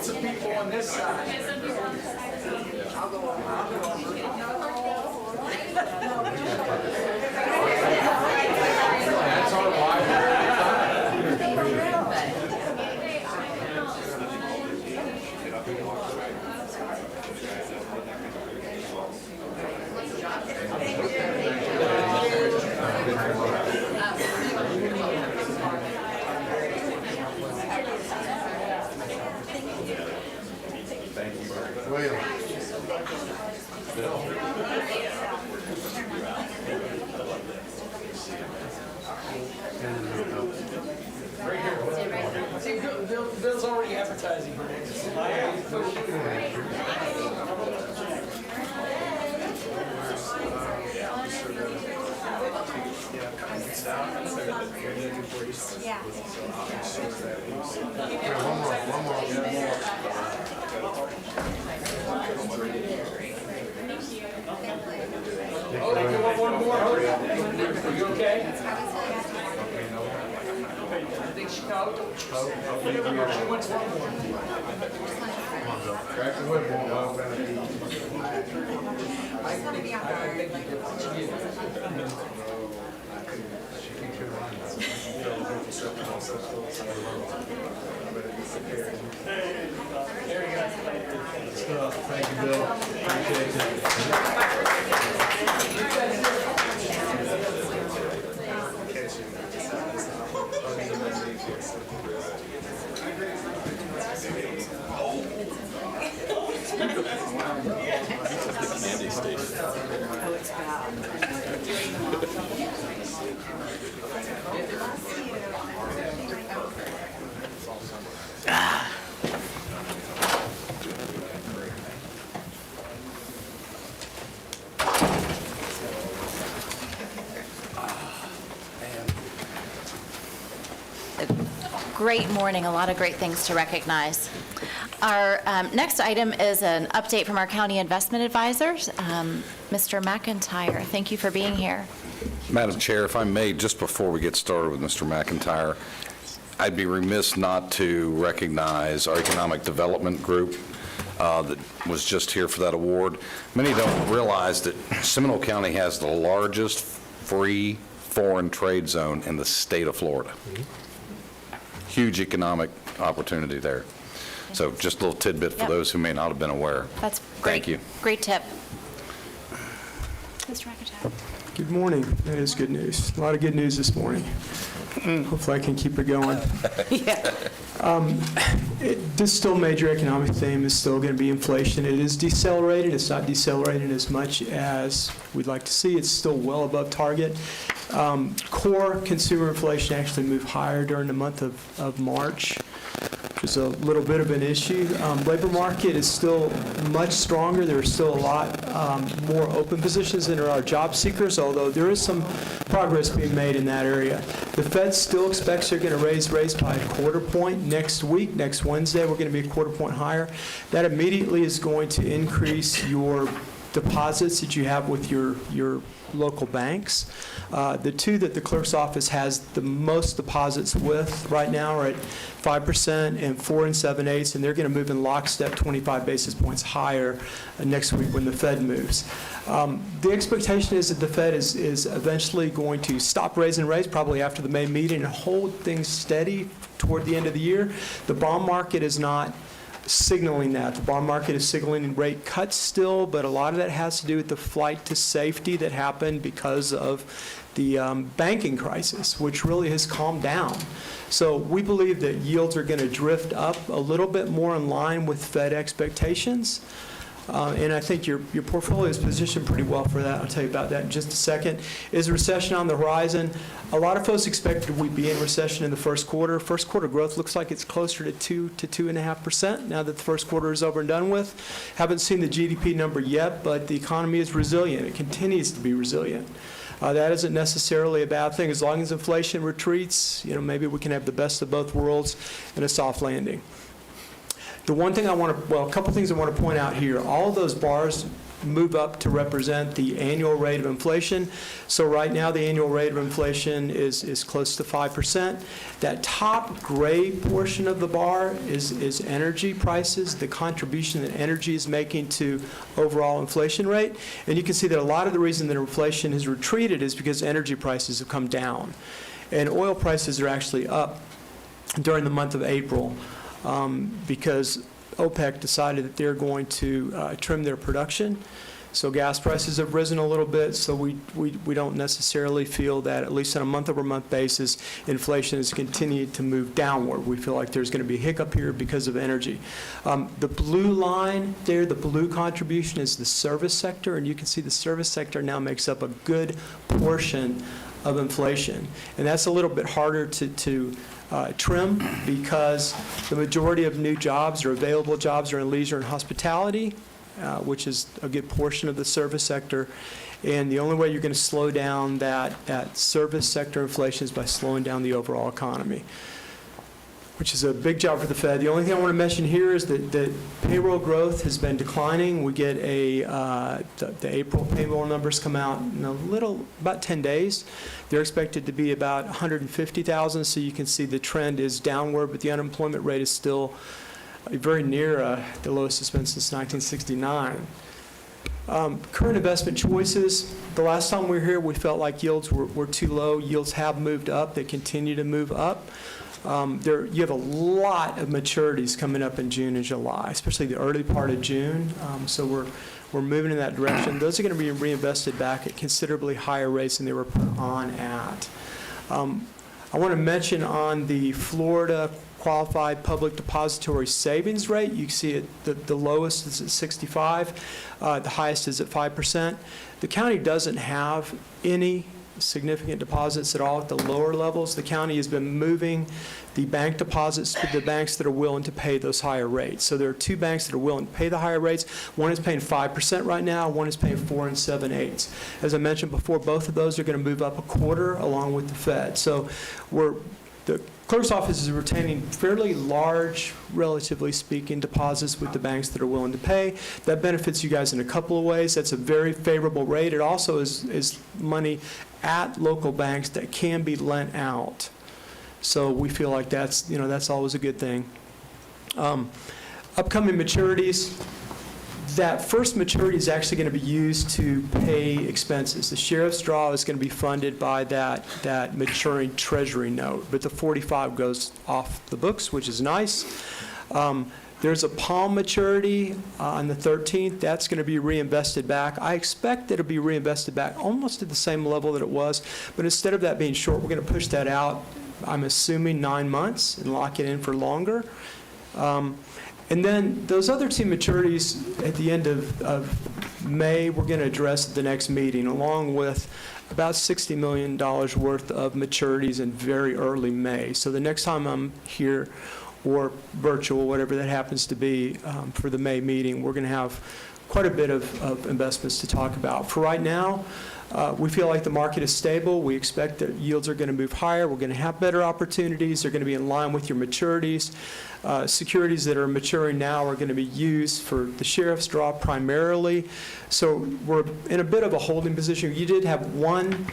Some people on this side. That's our wife. William. See, Bill's already advertising for this. Oh, you want one more? Are you okay? I think she called. She wants one more. Crack the whip, Thank you, Bill. Appreciate it. Great morning, a lot of great things to recognize. Our next item is an update from our county investment advisors. Mr. McIntyre, thank you for being here. Madam Chair, if I may, just before we get started with Mr. McIntyre, I'd be remiss not to recognize our Economic Development Group that was just here for that award. Many don't realize that Seminole County has the largest free foreign trade zone in the state of Florida. Huge economic opportunity there. So just a little tidbit for those who may not have been aware. That's great. Thank you. Great tip. Mr. McIntyre. Good morning. That is good news. A lot of good news this morning. Hopefully I can keep it going. This still major economic theme is still going to be inflation. It is decelerating. It's not decelerating as much as we'd like to see. It's still well above target. Core consumer inflation actually moved higher during the month of March, which is a little bit of an issue. Labor market is still much stronger. There are still a lot more open positions than there are job seekers, although there is some progress being made in that area. The Fed still expects they're going to raise rates by a quarter point next week. Next Wednesday, we're going to be a quarter point higher. That immediately is going to increase your deposits that you have with your local banks. The two that the clerk's office has the most deposits with right now are at 5% and 4 7/8, and they're going to move in lockstep 25 basis points higher next week when the Fed moves. The expectation is that the Fed is eventually going to stop raising rates, probably after the May meeting, and hold things steady toward the end of the year. The bond market is not signaling that. The bond market is signaling rate cuts still, but a lot of that has to do with the flight to safety that happened because of the banking crisis, which really has calmed down. So we believe that yields are going to drift up a little bit more in line with Fed expectations. And I think your portfolio is positioned pretty well for that. I'll tell you about that in just a second. Is recession on the horizon? A lot of folks expected we'd be in recession in the first quarter. First quarter growth looks like it's closer to 2 to 2.5% now that the first quarter is over and done with. Haven't seen the GDP number yet, but the economy is resilient. It continues to be resilient. That isn't necessarily a bad thing. As long as inflation retreats, maybe we can have the best of both worlds and a soft landing. The one thing a couple things I want to point out here. All of those bars move up to represent the annual rate of inflation. So right now, the annual rate of inflation is close to 5%. That top gray portion of the bar is energy prices, the contribution that energy is making to overall inflation rate. And you can see that a lot of the reason that inflation has retreated is because energy prices have come down. And oil prices are actually up during the month of April. Because OPEC decided that they're going to trim their production. So gas prices have risen a little bit, so we don't necessarily feel that, at least on a month-over-month basis, inflation has continued to move downward. We feel like there's going to be a hiccup here because of energy. The blue line there, the blue contribution, is the service sector, and you can see the service sector now makes up a good portion of inflation. And that's a little bit harder to trim because the majority of new jobs or available jobs are in leisure and hospitality, which is a good portion of the service sector. And the only way you're going to slow down that service sector inflation is by slowing down the overall economy, which is a big job for the Fed. The only thing I want to mention here is that payroll growth has been declining. We get the April payroll numbers come out in about 10 days. They're expected to be about 150,000, so you can see the trend is downward, but the unemployment rate is still very near the lowest it's been since 1969. Current investment choices. The last time we were here, we felt like yields were too low. Yields have moved up. They continue to move up. You have a lot of maturities coming up in June and July, especially the early part of June. So we're moving in that direction. Those are going to be reinvested back at considerably higher rates than they were put on at. I want to mention on the Florida Qualified Public Depository Savings Rate, you see it, the lowest is at 65, the highest is at 5%. The county doesn't have any significant deposits at all at the lower levels. The county has been moving the bank deposits to the banks that are willing to pay those higher rates. So there are two banks that are willing to pay the higher rates. One is paying 5% right now. One is paying 4 7/8. As I mentioned before, both of those are going to move up a quarter along with the Fed. So the Clerk's office is retaining fairly large, relatively speaking, deposits with the banks that are willing to pay. That benefits you guys in a couple of ways. That's a very favorable rate. It also is money at local banks that can be lent out. So we feel like that's always a good thing. Upcoming maturities. That first maturity is actually going to be used to pay expenses. The sheriff's draw is going to be funded by that maturing treasury note, but the 45 goes off the books, which is nice. There's a Palm maturity on the 13th. That's going to be reinvested back. I expect that it'll be reinvested back almost at the same level that it was, but instead of that being short, we're going to push that out, I'm assuming 9 months, and lock it in for longer. And then those other two maturities at the end of May, we're going to address at the next meeting, along with about $60 million worth of maturities in very early May. So the next time I'm here, or virtual, whatever that happens to be, for the May meeting, we're going to have quite a bit of investments to talk about. For right now, we feel like the market is stable. We expect that yields are going to move higher. We're going to have better opportunities. They're going to be in line with your maturities. Securities that are maturing now are going to be used for the sheriff's draw primarily. So we're in a bit of a holding position. You did have one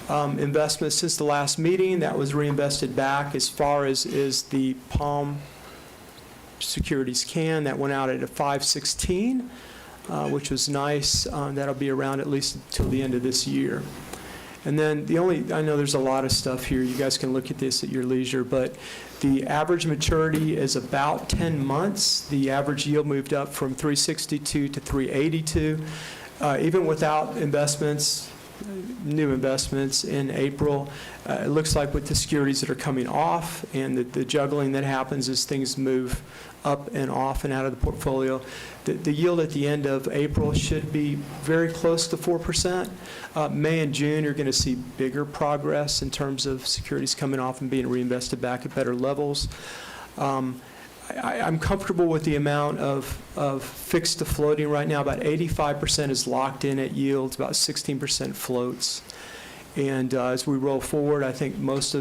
investment since the last meeting that was reinvested back as far as is the Palm Securities can. That went out at a 516. Which was nice. That'll be around at least until the end of this year. And then I know there's a lot of stuff here. You guys can look at this at your leisure, but the average maturity is about 10 months. The average yield moved up from 362 to 382. Even without investments, new investments in April, it looks like with the securities that are coming off and the juggling that happens as things move up and off and out of the portfolio, the yield at the end of April should be very close to 4%. May and June, you're going to see bigger progress in terms of securities coming off and being reinvested back at better levels. I'm comfortable with the amount of fixed to floating right now. About 85% is locked in at yields, about 16% floats. And as we roll forward, I think as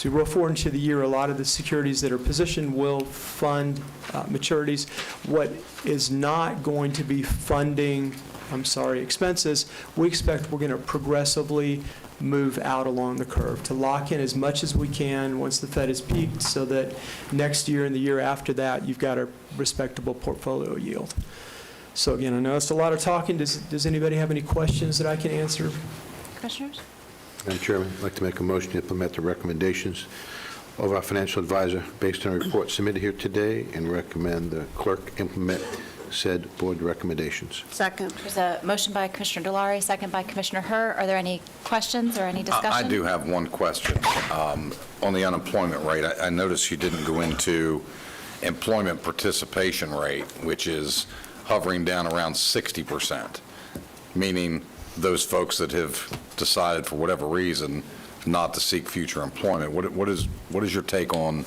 we roll forward into the year, a lot of the securities that are positioned will fund maturities. What is not going to be funding, expenses, we expect we're going to progressively move out along the curve to lock in as much as we can once the Fed has peaked so that next year and the year after that, you've got a respectable portfolio yield. So again, I know it's a lot of talking. Does anybody have any questions that I can answer? Commissioners? Madam Chairman, I'd like to make a motion to implement the recommendations of our financial advisor based on a report submitted here today and recommend the clerk implement said board recommendations. Second. There's a motion by Commissioner Delary, second by Commissioner Herr. Are there any questions or any discussion? I do have one question. On the unemployment rate, I noticed you didn't go into employment participation rate, which is hovering down around 60%, meaning those folks that have decided for whatever reason not to seek future employment. What is your take on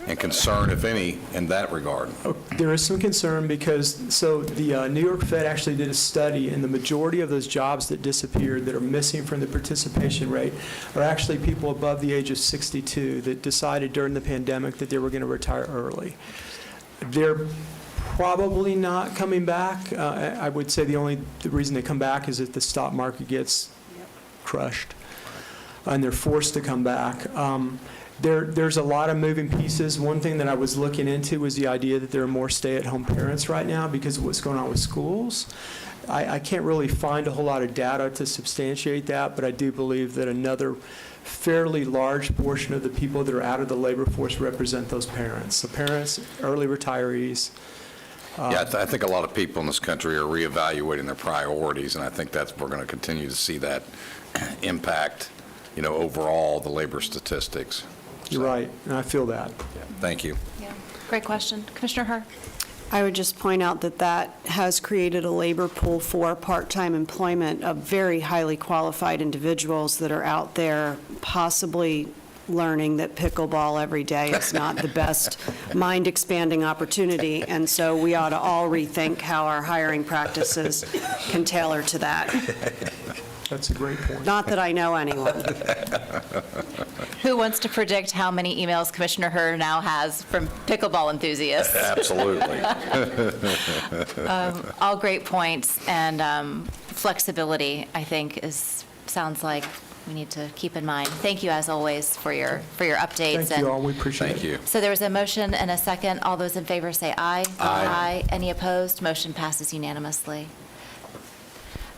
and concern, if any, in that regard? There is some concern because, the New York Fed actually did a study, and the majority of those jobs that disappeared that are missing from the participation rate are actually people above the age of 62 that decided during the pandemic that they were going to retire early. They're probably not coming back. I would say the reason they come back is if the stock market gets crushed, and they're forced to come back. There's a lot of moving pieces. One thing that I was looking into was the idea that there are more stay-at-home parents right now because of what's going on with schools. I can't really find a whole lot of data to substantiate that, but I do believe that another fairly large portion of the people that are out of the labor force represent those parents. So parents, early retirees. Yeah, I think a lot of people in this country are reevaluating their priorities, and I think we're going to continue to see that impact, overall the labor statistics. You're right, and I feel that. Yeah, thank you. Yeah, great question. Commissioner Herr? I would just point out that has created a labor pool for part-time employment of very highly qualified individuals that are out there possibly learning that pickleball every day is not the best mind-expanding opportunity, and so we ought to all rethink how our hiring practices can tailor to that. That's a great point. Not that I know anyone. Who wants to predict how many emails Commissioner Herr now has from pickleball enthusiasts? Absolutely. All great points, and flexibility, I think, sounds like we need to keep in mind. Thank you, as always, for your updates. Thank you all, we appreciate it. Thank you. So there was a motion and a second. All those in favor say aye. Aye. Any opposed? Motion passes unanimously.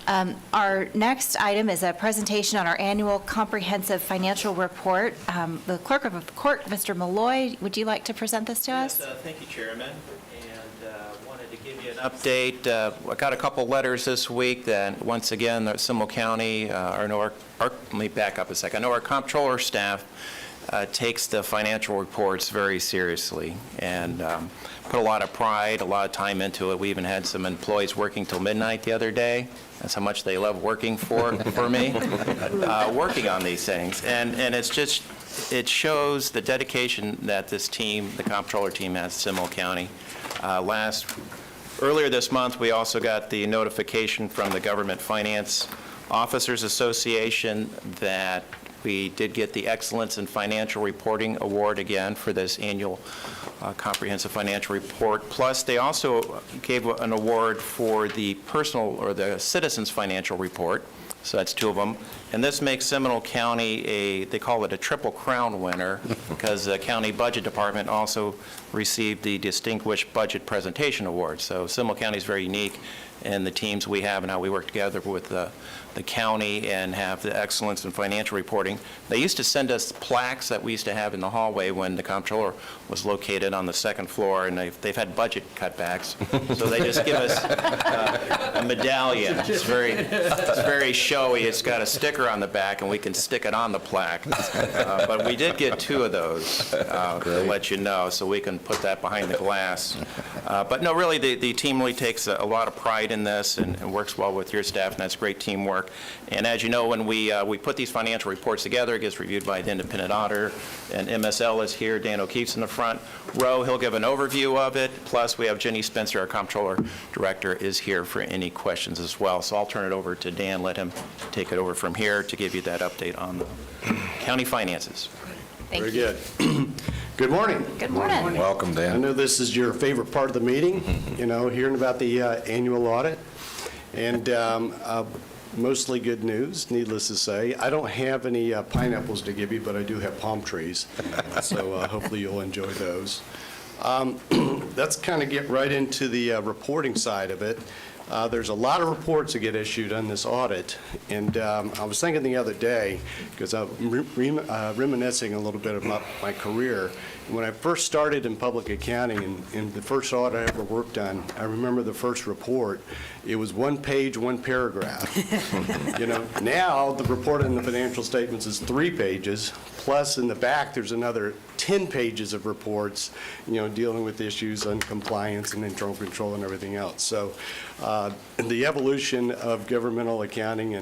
Our next item is a presentation on our annual comprehensive financial report. The Clerk of the Court, Mr. Malloy, would you like to present this to us? Yes, thank you, Chairman, and wanted to give you an update. I got a couple letters this week that, once again, the Seminole County, let me back up a second. I know our comptroller staff takes the financial reports very seriously and put a lot of pride, a lot of time into it. We even had some employees working till midnight the other day. That's how much they love working for me, working on these things. And it shows the dedication that this team, the comptroller team, has at Seminole County. Earlier this month, we also got the notification from the Government Finance Officers Association that we did get the Excellence in Financial Reporting Award again for this annual comprehensive financial report. Plus, they also gave an award for the personal or the Citizens Financial Report. So that's two of them. And this makes Seminole County they call it a Triple Crown winner because the County Budget Department also received the Distinguished Budget Presentation Award. So Seminole County is very unique in the teams we have and how we work together with the county and have the excellence in financial reporting. They used to send us plaques that we used to have in the hallway when the comptroller was located on the second floor, and they've had budget cutbacks. So they just give us a medallion. It's very showy. It's got a sticker on the back, and we can stick it on the plaque. But we did get two of those to let you know, so we can put that behind the glass. But no, really, the team really takes a lot of pride in this and works well with your staff, and that's great teamwork. And as you know, when we put these financial reports together, it gets reviewed by the independent auditor, and MSL is here. Dan O'Keefe's in the front row. He'll give an overview of it. Plus, we have Jenny Spencer, our comptroller director, is here for any questions as well. So I'll turn it over to Dan, let him take it over from here to give you that update on the county finances. Thank Very you. good. Good morning. Good morning. Welcome, Dan. I know this is your favorite part of the meeting, hearing about the annual audit. And mostly good news, needless to say. I don't have any pineapples to give you, but I do have palm trees. So hopefully you'll enjoy those. Let's kind of get right into the reporting side of it. There's a lot of reports that get issued on this audit, and I was thinking the other day, because I'm reminiscing a little bit about my career. When I first started in public accounting, and the first audit I ever worked on, I remember the first report, it was one page, one paragraph. Now the report on the financial statements is 3 pages, plus in the back there's another 10 pages of reports, dealing with issues on compliance and internal control and everything else. So the evolution of governmental accounting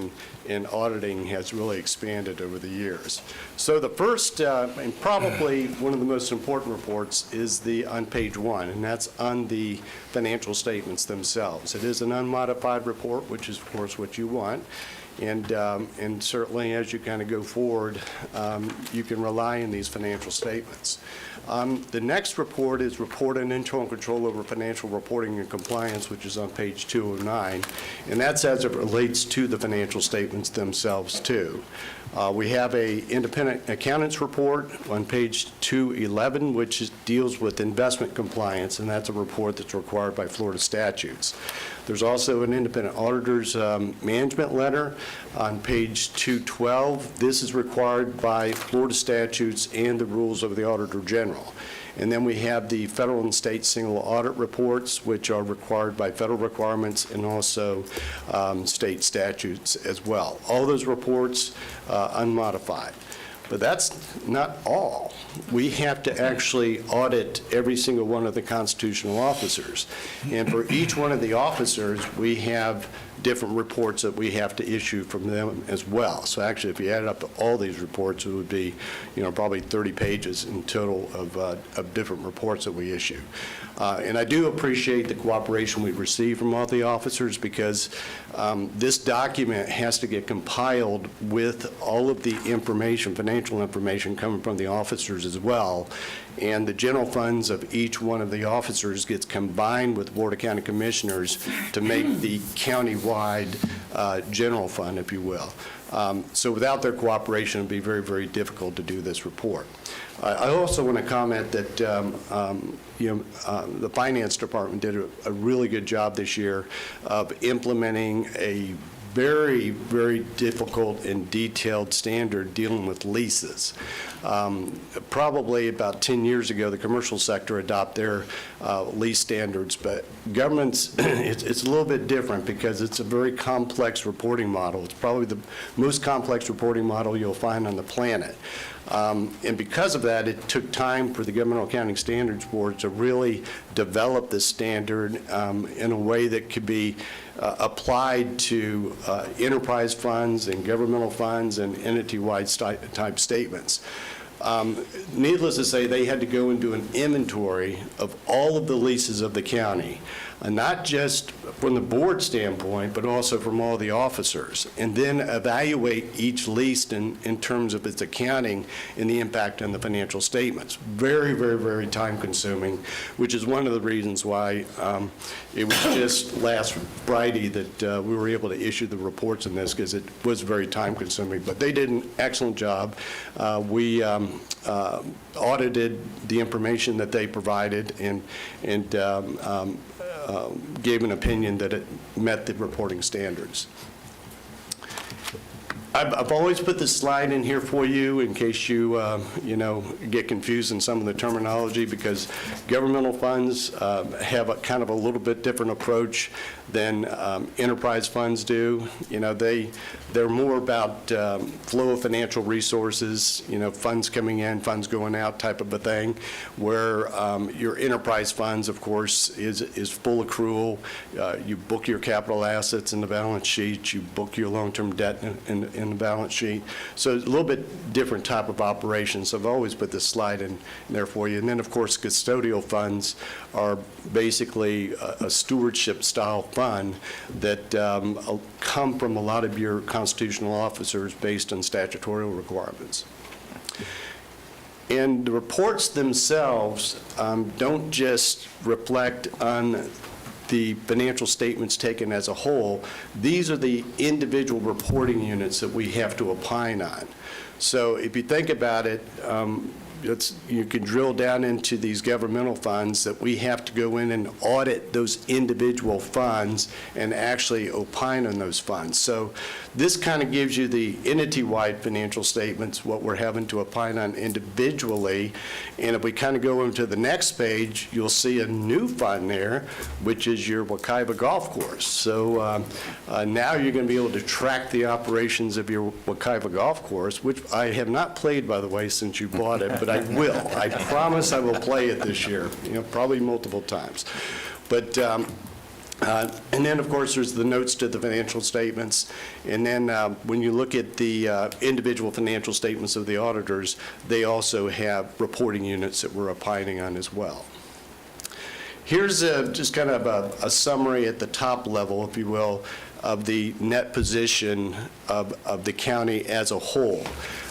and auditing has really expanded over the years. So the first, and probably one of the most important reports, is on page 1, and that's on the financial statements themselves. It is an unmodified report, which is, of course, what you want. And certainly as you kind of go forward, you can rely on these financial statements. The next report is Report on Internal Control over Financial Reporting and Compliance, which is on page 209, and that's as it relates to the financial statements themselves, too. We have an independent accountant's report on page 211, which deals with investment compliance, and that's a report that's required by Florida statutes. There's also an independent auditor's management letter on page 212. This is required by Florida statutes and the rules of the Auditor General. And then we have the federal and state single audit reports, which are required by federal requirements and also state statutes as well. All those reports unmodified. But that's not all. We have to actually audit every single one of the constitutional officers. And for each one of the officers, we have different reports that we have to issue from them as well. So actually, if you added up all these reports, it would be, probably 30 pages in total of different reports that we issue. And I do appreciate the cooperation we've received from all the officers, because this document has to get compiled with all of the information, financial information coming from the officers as well. And the general funds of each one of the officers gets combined with Board of County Commissioners to make the county-wide general fund, if you will. So without their cooperation, it would be very, very difficult to do this report. I also want to comment that the Finance Department did a really good job this year of implementing a very, very difficult and detailed standard dealing with leases. Probably about 10 years ago, the commercial sector adopted their lease standards, but governments, it's a little bit different because it's a very complex reporting model. It's probably the most complex reporting model you'll find on the planet. And because of that, it took time for the Governmental Accounting Standards Board to really develop this standard in a way that could be applied to enterprise funds and governmental funds and entity-wide type statements. Needless to say, they had to go and do an inventory of all of the leases of the county, not just from the board standpoint, but also from all the officers, and then evaluate each lease in terms of its accounting and the impact on the financial statements. Very, very, very time-consuming, which is one of the reasons why it was just last Friday that we were able to issue the reports in this, because it was very time-consuming. But they did an excellent job. We audited the information that they provided and gave an opinion that it met the reporting standards. I've always put this slide in here for you in case you, get confused in some of the terminology, because governmental funds have a kind of a little bit different approach than enterprise funds do. They're more about flow of financial resources, funds coming in, funds going out type of a thing, where your enterprise funds, of course, is full accrual. You book your capital assets in the balance sheet, you book your long-term debt in the balance sheet. So it's a little bit different type of operation. So I've always put this slide in there for you. And then, of course, custodial funds are basically a stewardship style fund that come from a lot of your constitutional officers based on statutory requirements. And the reports themselves don't just reflect on the financial statements taken as a whole. These are the individual reporting units that we have to opine on. So if you think about it, you can drill down into these governmental funds that we have to go in and audit those individual funds and actually opine on those funds. So this kind of gives you the entity-wide financial statements, what we're having to opine on individually. And if we kind of go into the next page, you'll see a new fund there, which is your Wekiva Golf Course. So now you're going to be able to track the operations of your Wekiva Golf Course, which I have not played, by the way, since you bought it, but I will. I promise I will play it this year, probably multiple times. But and then, of course, there's the notes to the financial statements. And then when you look at the individual financial statements of the auditors, they also have reporting units that we're opining on as well. Here's just kind of a summary at the top level, if you will, of the net position of the county as a whole.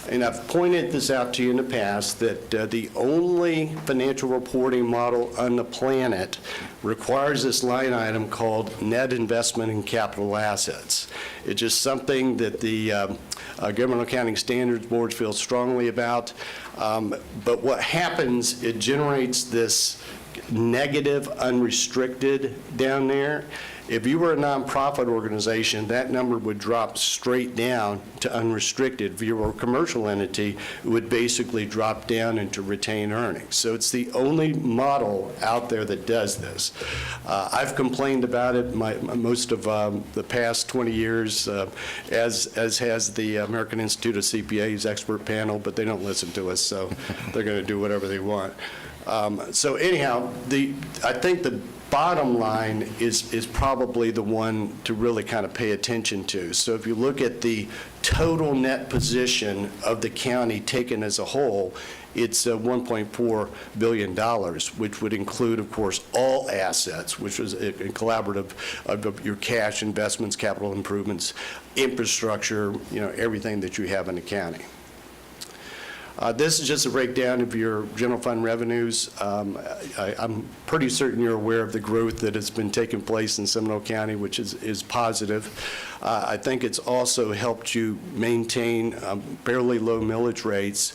And I've pointed this out to you in the past that the only financial reporting model on the planet requires this line item called net investment in capital assets. It's just something that the Governmental Accounting Standards Board feels strongly about. But what happens, it generates this negative unrestricted down there. If you were a nonprofit organization, that number would drop straight down to unrestricted. If you were a commercial entity, it would basically drop down into retained earnings. So it's the only model out there that does this. I've complained about it most of the past 20 years, as has the American Institute of CPAs expert panel, but they don't listen to us, so they're going to do whatever they want. So anyhow, I think the bottom line is probably the one to really kind of pay attention to. So if you look at the total net position of the county taken as a whole, it's $1.4 billion, which would include, of course, all assets, which is a collaborative of your cash investments, capital improvements, infrastructure, everything that you have in the county. This is just a breakdown of your general fund revenues. I'm pretty certain you're aware of the growth that has been taking place in Seminole County, which is positive. I think it's also helped you maintain fairly low millage rates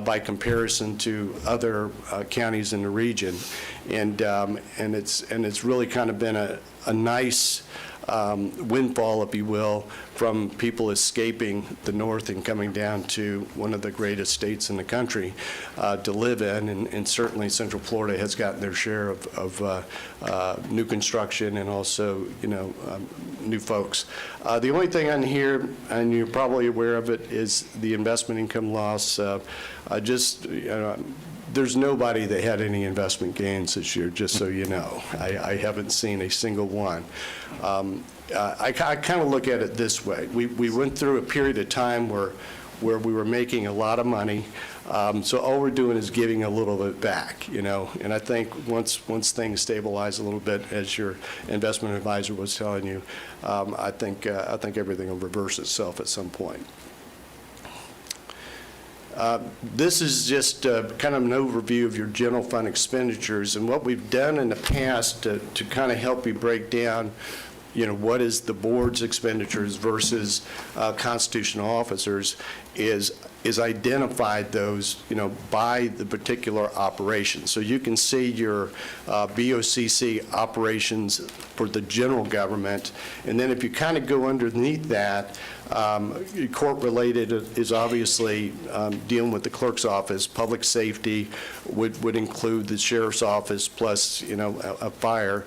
by comparison to other counties in the region, and it's really kind of been a nice windfall, if you will, from people escaping the north and coming down to one of the greatest states in the country to live in, and certainly Central Florida has gotten their share of new construction and also, new folks. The only thing on here, and you're probably aware of it, is the investment income loss. There's nobody that had any investment gains this year, just so you know. I haven't seen a single one. I kind of look at it this way. We went through a period of time where we were making a lot of money, so all we're doing is giving a little bit back, and I think once things stabilize a little bit, as your investment advisor was telling you, I think everything will reverse itself at some point. This is just kind of an overview of your general fund expenditures, and what we've done in the past to kind of help you break down, what is the board's expenditures versus constitutional officers is identified those, by the particular operation. So you can see your BOCC operations for the general government, and then if you kind of go underneath that, court-related is obviously dealing with the clerk's office. Public safety would include the sheriff's office plus, a fire.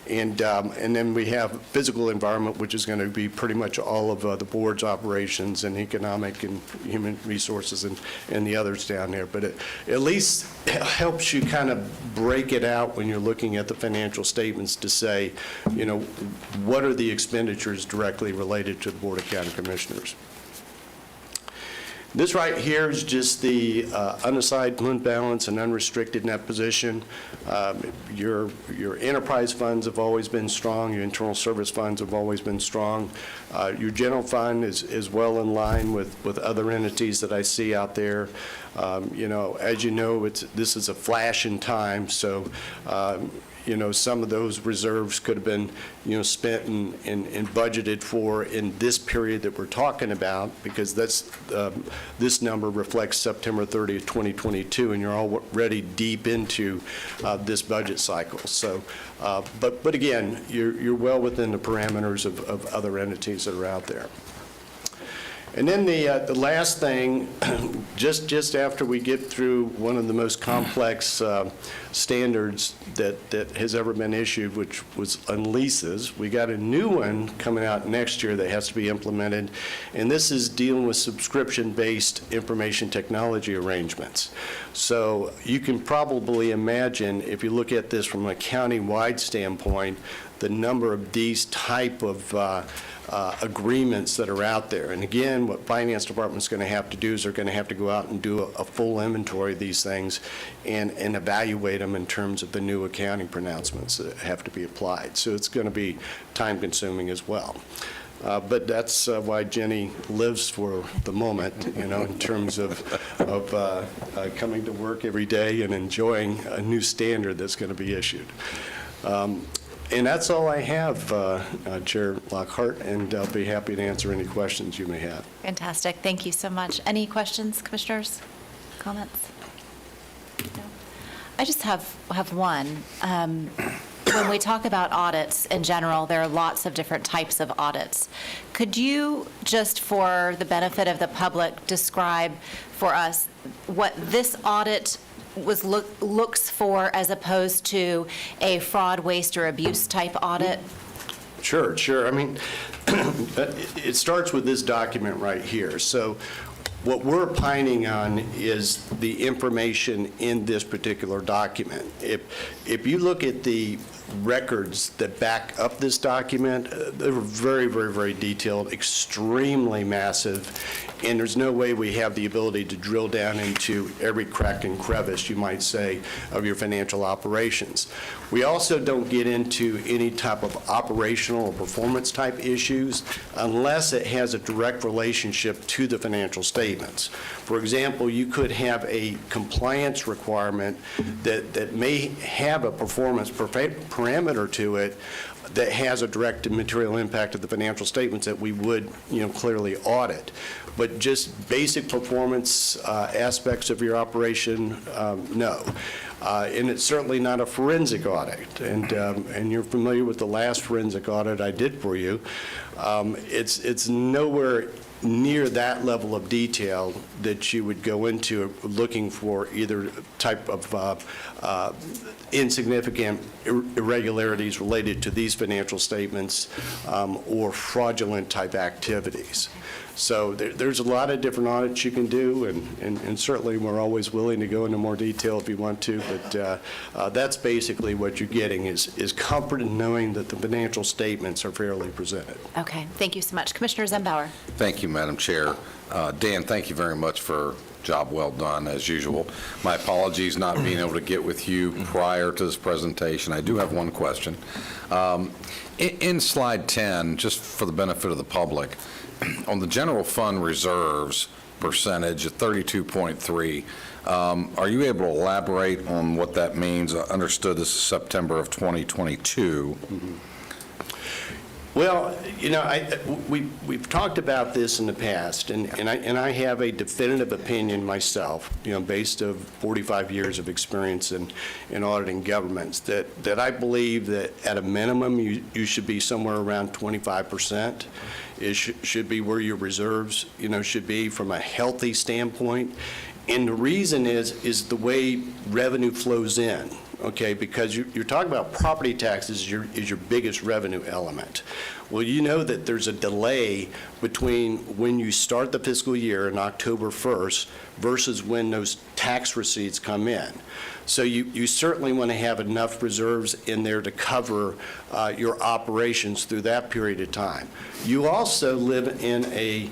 And then we have physical environment, which is going to be pretty much all of the board's operations and economic and human resources and the others down there. But it at least helps you kind of break it out when you're looking at the financial statements to say, what are the expenditures directly related to the Board of County Commissioners. This right here is just the unassigned fund balance and unrestricted net position. Your enterprise funds have always been strong. Your internal service funds have always been strong. Your general fund is well in line with other entities that I see out there. As you know, this is a flash in time, so some of those reserves could have been, spent and budgeted for in this period that we're talking about, because this number reflects September 30th, 2022, and you're already deep into this budget cycle. So, but again, you're well within the parameters of other entities that are out there. And then the last thing, just after we get through one of the most complex standards that has ever been issued, which was on leases, we got a new one coming out next year that has to be implemented, and this is dealing with subscription-based information technology arrangements. So you can probably imagine, if you look at this from a county-wide standpoint, the number of these type of agreements that are out there. And again, what Finance Department's going to have to do is they're going to have to go out and do a full inventory of these things and evaluate them in terms of the new accounting pronouncements that have to be applied. So it's going to be time-consuming as well. But that's why Jenny lives for the moment, in terms of coming to work every day and enjoying a new standard that's going to be issued. And that's all I have, Chair Lockhart, and I'll be happy to answer any questions you may have. Fantastic. Thank you so much. Any questions, commissioners? Comments? No? I just have one. When we talk about audits in general, there are lots of different types of audits. Could you, just for the benefit of the public, describe for us what this audit looks for as opposed to a fraud, waste, or abuse type audit? Sure. I mean, it starts with this document right here. So what we're opining on is the information in this particular document. If you look at the records that back up this document. They were very, very, very detailed, extremely massive, and there's no way we have the ability to drill down into every crack and crevice, you might say, of your financial operations. We also don't get into any type of operational or performance type issues unless it has a direct relationship to the financial statements. For example, you could have a compliance requirement that may have a performance parameter to it that has a direct and material impact of the financial statements that we would, clearly audit. But just basic performance aspects of your operation, no. And it's certainly not a forensic audit. And you're familiar with the last forensic audit I did for you. It's nowhere near that level of detail that you would go into looking for either type of insignificant irregularities related to these financial statements or fraudulent type activities. So there's a lot of different audits you can do, and certainly we're always willing to go into more detail if you want to, but that's basically what you're getting is comfort in knowing that the financial statements are fairly presented. Okay, thank you so much. Commissioner Zembauer. Thank you, Madam Chair. Dan, thank you very much for job well done, as usual. My apologies not being able to get with you prior to this presentation. I do have one question. In slide 10, just for the benefit of the public, on the general fund reserves percentage at 32.3, are you able to elaborate on what that means? I understood this is September of 2022. Mm-hmm. Well, we've talked about this in the past, and I have a definitive opinion myself, based of 45 years of experience in auditing governments, that I believe that at a minimum you should be somewhere around 25%. It should be where your reserves, should be from a healthy standpoint. And the reason is the way revenue flows in. Okay, because you're talking about property taxes is your biggest revenue element. Well, you know that there's a delay between when you start the fiscal year on October 1st versus when those tax receipts come in. So you certainly want to have enough reserves in there to cover your operations through that period of time. You also live in a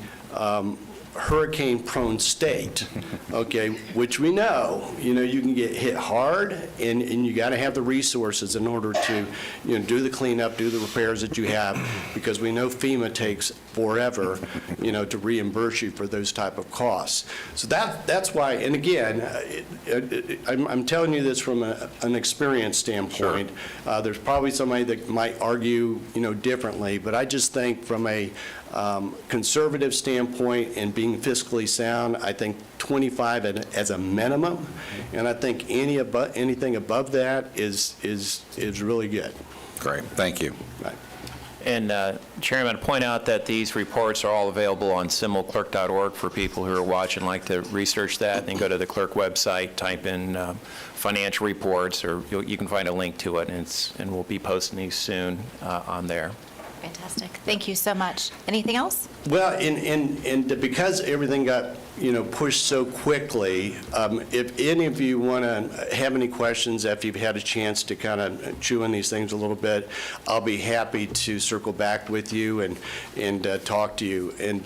hurricane-prone state, okay, which we know, you can get hit hard, and you got to have the resources in order to, do the cleanup, do the repairs that you have, because we know FEMA takes forever, to reimburse you for those type of costs. So that's why, and again, I'm telling you this from an experience standpoint. Sure. There's probably somebody that might argue, differently, but I just think from a conservative standpoint and being fiscally sound, I think 25 as a minimum, and I think anything above that is really good. Great, thank you. Right. And Chairman, to point out that these reports are all available on simulclerk.org for people who are watching, like to research that, and go to the clerk website, type in financial reports, or you can find a link to it, and we'll be posting these soon on there. Fantastic. Thank you so much. Anything else? Well, and because everything got, pushed so quickly, if any of you want to have any questions after you've had a chance to kind of chew on these things a little bit, I'll be happy to circle back with you and talk to you. And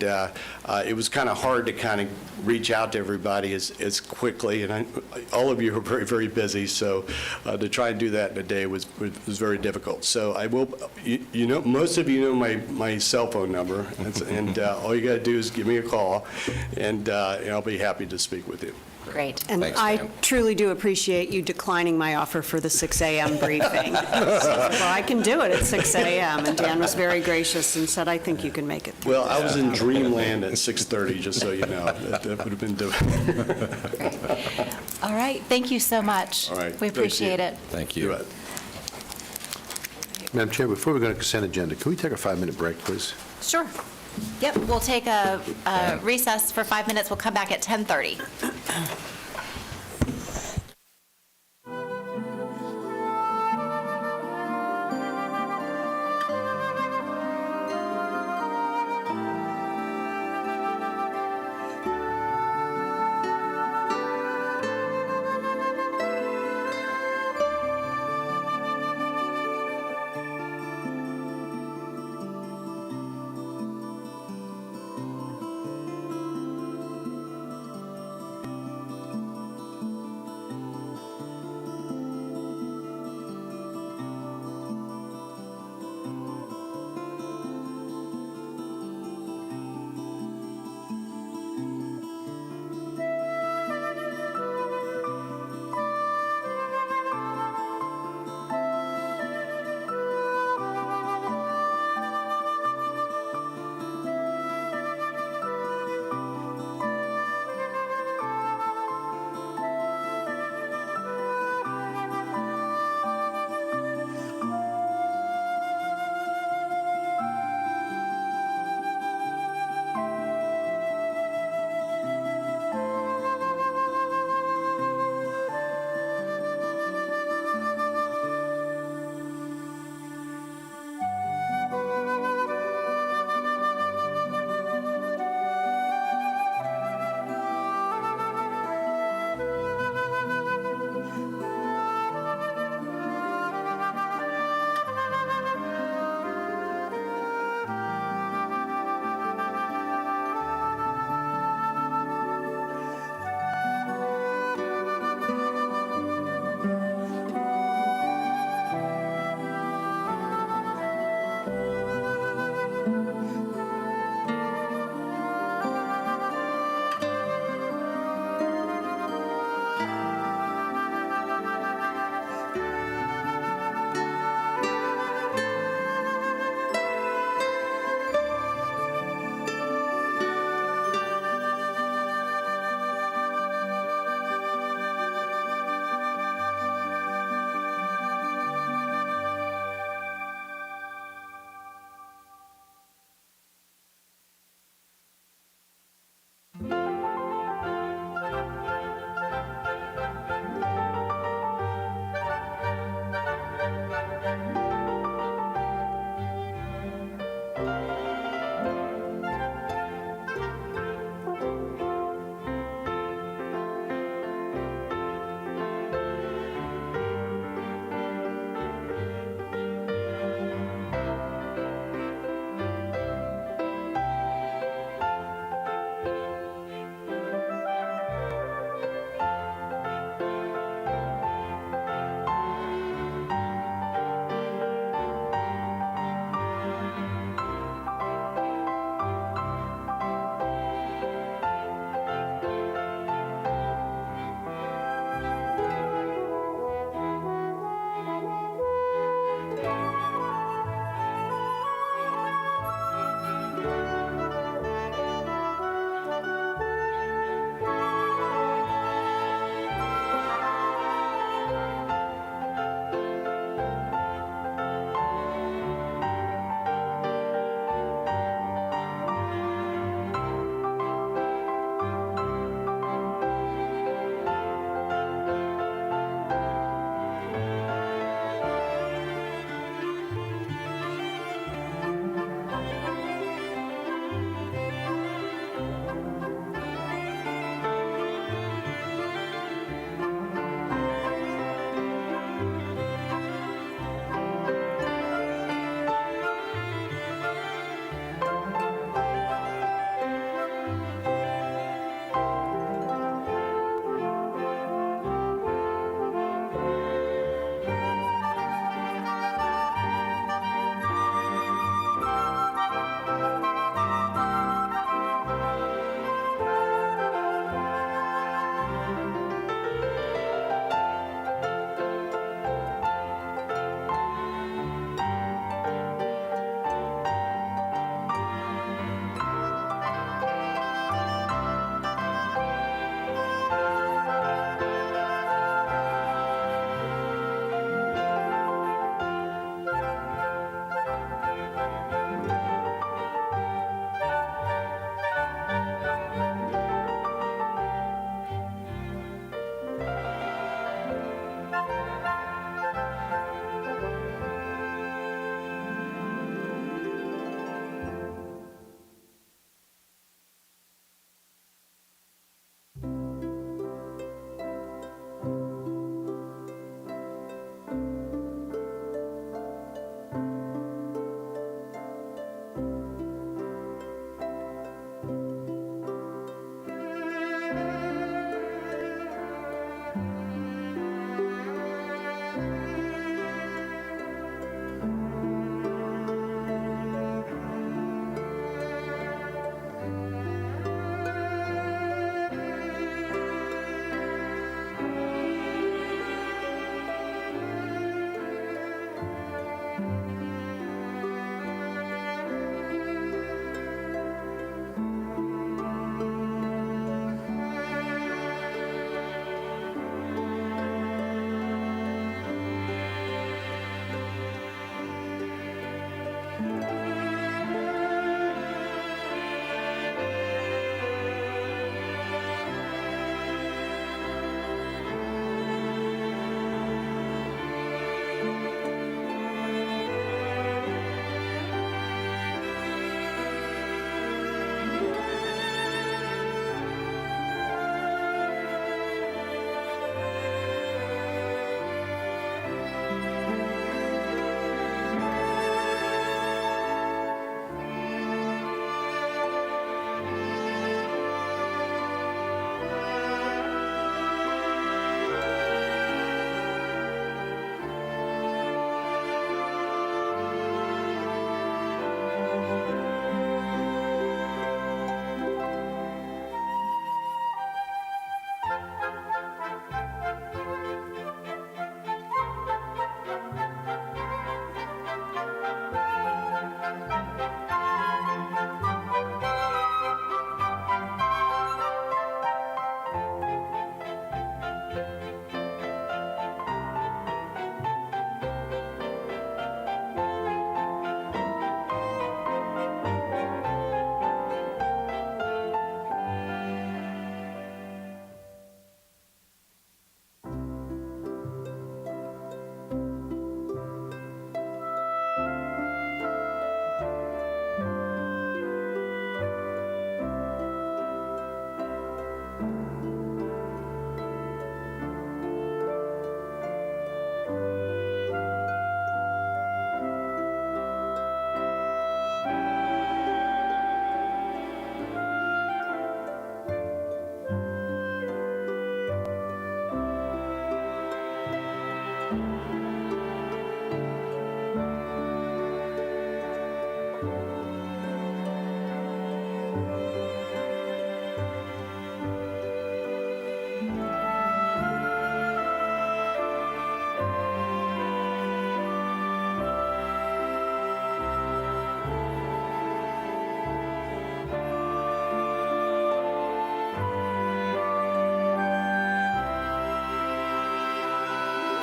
it was kind of hard to kind of reach out to everybody as quickly, and all of you are very, very busy, so to try and do that in a day was very difficult. So I will, most of you know my cell phone number, and all you got to do is give me a call, and I'll be happy to speak with you. Great. And Thanks, I ma'am. truly do appreciate you declining my offer for the 6 a.m. briefing. Well, I can do it at 6 a.m., and Dan was very gracious and said, I think you can make it. Well, I was in dreamland at 6:30, just so you know. That would have been difficult. All right. Thank you so much. All right. We Thank appreciate you. it. Thank you. Madam Chair, before we go to consent agenda, can we take a 5-minute break, please? Sure. Yep, we'll take a recess for 5 minutes. We'll come back at 10:30.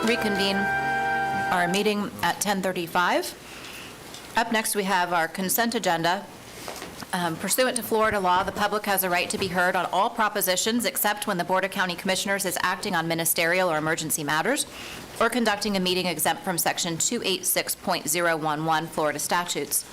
reconvene our meeting at 10:35. Up next, we have our consent agenda. Pursuant to Florida law, the public has a right to be heard on all propositions except when the Board of County Commissioners is acting on ministerial or emergency matters or conducting a meeting exempt from Section 286.011 Florida statutes.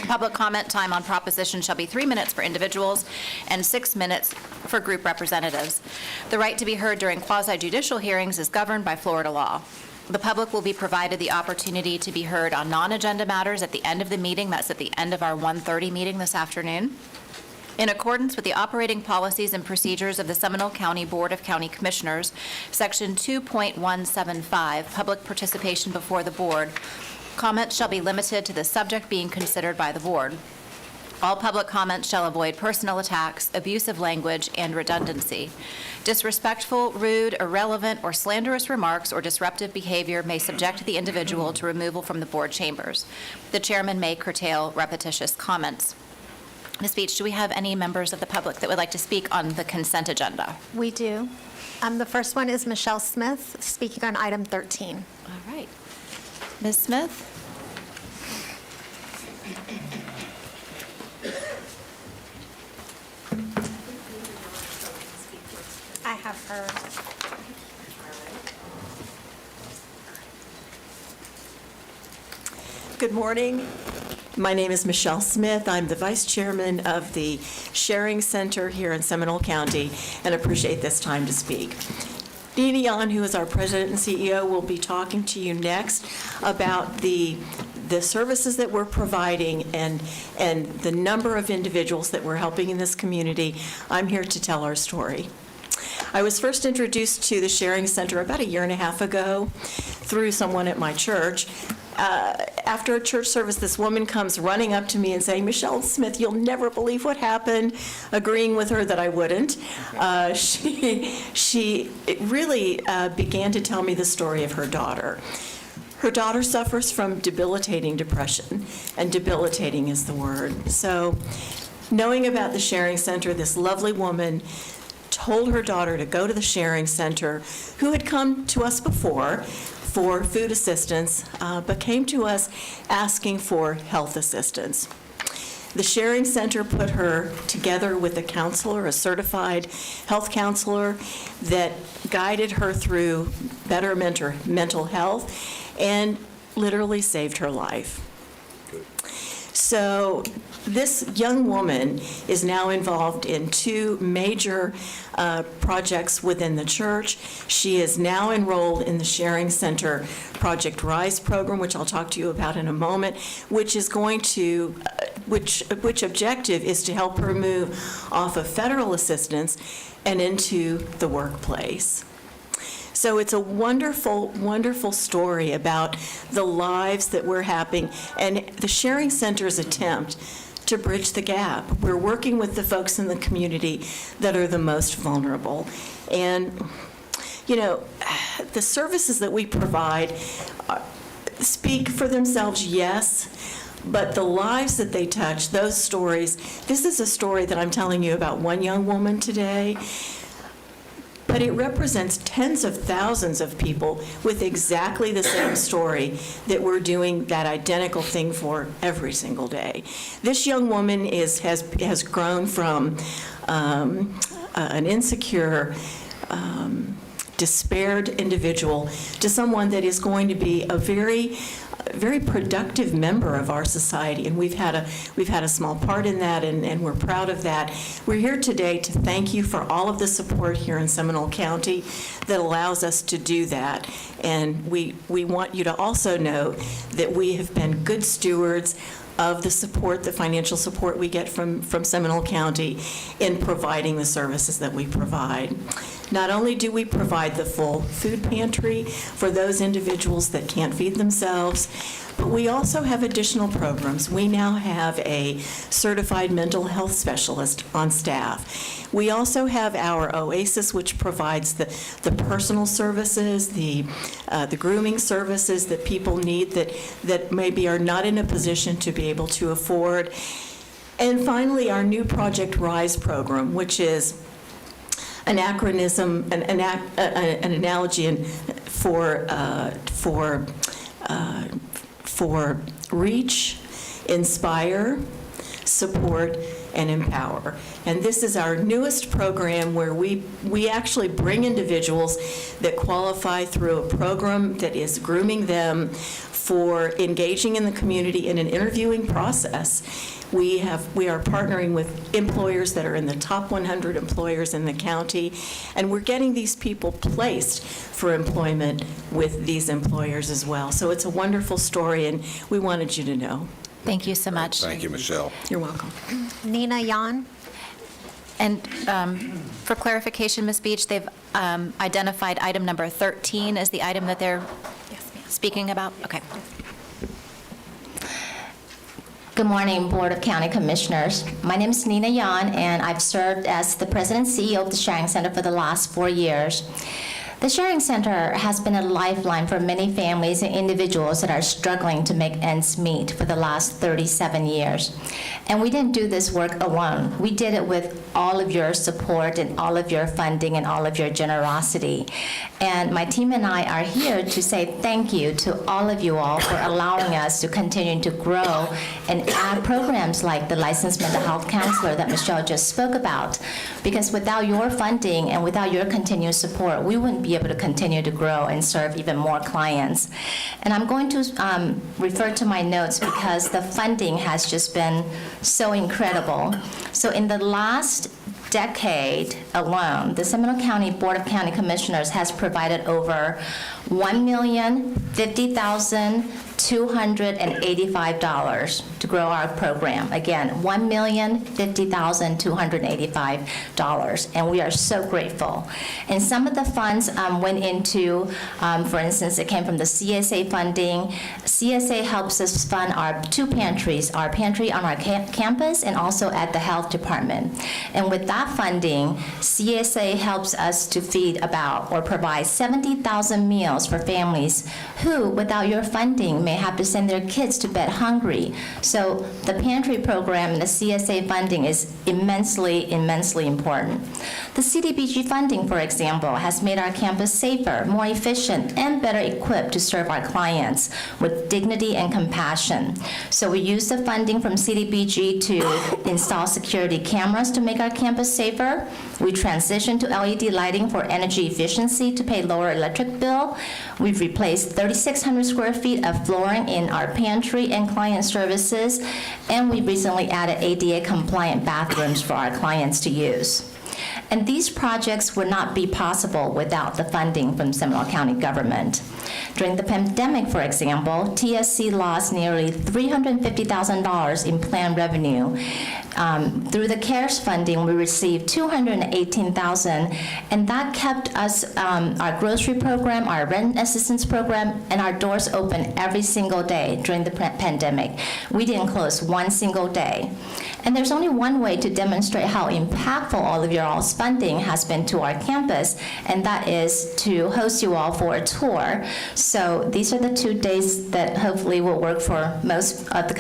Public comment time on propositions shall be 3 minutes for individuals and 6 minutes for group representatives. The right to be heard during quasi-judicial hearings is governed by Florida law. The public will be provided the opportunity to be heard on non-agenda matters at the end of the meeting. That's at the end of our 1:30 meeting this afternoon. In accordance with the operating policies and procedures of the Seminole County Board of County Commissioners, Section 2.175, Public Participation Before the Board, comments shall be limited to the subject being considered by the board. All public comments shall avoid personal attacks, abusive language, and redundancy. Disrespectful, rude, irrelevant, or slanderous remarks or disruptive behavior may subject the individual to removal from the board chambers. The chairman may curtail repetitious comments. Ms. Beach, do we have any members of the public that would like to speak on the consent agenda? We do. The first one is Michelle Smith, speaking on item 13. All right. Ms. Smith? I have her. Good morning. My name is Michelle Smith. I'm the Vice Chairman of the Sharing Center here in Seminole County and appreciate this time to speak. Deanie Yon, who is our President and CEO, will be talking to you next about the services that we're providing and the number of individuals that we're helping in this community. I'm here to tell our story. I was first introduced to the Sharing Center about 1.5 years ago through someone at my church. After a church service, this woman comes running up to me and saying, "Michelle Smith, you'll never believe what happened," agreeing with her that I wouldn't. She really began to tell me the story of her daughter. Her daughter suffers from debilitating depression, and debilitating is the word. So knowing about the Sharing Center, this lovely woman told her daughter to go to the Sharing Center, who had come to us before for food assistance, but came to us asking for health assistance. The Sharing Center put her together with a counselor, a certified health counselor, that guided her through better mental health and literally saved her life. So this young woman is now involved in 2 major projects within the church. She is now enrolled in the Sharing Center Project Rise program, which I'll talk to you about in a moment, which is going to, which objective is to help her move off of federal assistance and into the workplace. So it's a wonderful, wonderful story about the lives that we're having and the Sharing Center's attempt to bridge the gap. We're working with the folks in the community that are the most vulnerable. And, you know, the services that we provide speak for themselves, yes, but the lives that they touch, those stories, this is a story that I'm telling you about one young woman today, but it represents tens of thousands of people with exactly the same story that we're doing that identical thing for every single day. This young woman has grown from an insecure, despaired individual to someone that is going to be a very productive member of our society, and we've had a small part in that, and we're proud of that. We're here today to thank you for all of the support here in Seminole County that allows us to do that, and we want you to also know that we have been good stewards of the support, the financial support we get from Seminole County in providing the services that we provide. Not only do we provide the full food pantry for those individuals that can't feed themselves, but we also have additional programs. We now have a certified mental health specialist on staff. We also have our OASIS, which provides the personal services, the grooming services that people need that maybe are not in a position to be able to afford. And finally, our new Project Rise program, which is an acronym, an analogy for reach, inspire, support, and empower. And this is our newest program where we actually bring individuals that qualify through a program that is grooming them for engaging in the community in an interviewing process. We are partnering with employers that are in the top 100 employers in the county, and we're getting these people placed for employment with these employers as well. So it's a wonderful story, and we wanted you to know. Thank you so much. Thank you, Michelle. You're welcome. Nina Yan. And for clarification, Ms. Beach, they've identified item number 13 as the item that they're speaking about? Okay. Good morning, Board of County Commissioners. My name is Nina Yan, and I've served as the President and CEO of the Sharing Center for the last 4 years. The Sharing Center has been a lifeline for many families and individuals that are struggling to make ends meet for the last 37 years. And we didn't do this work alone. We did it with all of your support and all of your funding and all of your generosity. And my team and I are here to say thank you to all of you all for allowing us to continue to grow and add programs like the licensed mental health counselor that Michelle just spoke about. Because without your funding and without your continued support, we wouldn't be able to continue to grow and serve even more clients. And I'm going to refer to my notes because the funding has just been so incredible. So in the last decade alone, the Seminole County Board of County Commissioners has provided over $1,050,285 to grow our program. Again, $1,050,285, and we are so grateful. And some of the funds went into, for instance, it came from the CSA funding. CSA helps us fund our 2 pantries, our pantry on our campus and also at the health department. And with that funding, CSA helps us to feed about or provide 70,000 meals for families who, without your funding, may have to send their kids to bed hungry. So the pantry program and the CSA funding is immensely, immensely important. The CDBG funding, for example, has made our campus safer, more efficient, and better equipped to serve our clients with dignity and compassion. So we use the funding from CDBG to install security cameras to make our campus safer. We transitioned to LED lighting for energy efficiency to pay lower electric bill. We've replaced 3,600 square feet of flooring in our pantry and client services, and we recently added ADA-compliant bathrooms for our clients to use. And these projects would not be possible without the funding from Seminole County government. During the pandemic, for example, TSC lost nearly $350,000 in planned revenue. Through the CARES funding, we received $218,000, and that kept us, our grocery program, our rent assistance program, and our doors open every single day during the pandemic. We didn't close one single day. And there's only one way to demonstrate how impactful all of your all's funding has been to our campus, and that is to host you all for a tour. So these are the 2 days that hopefully will work for most of the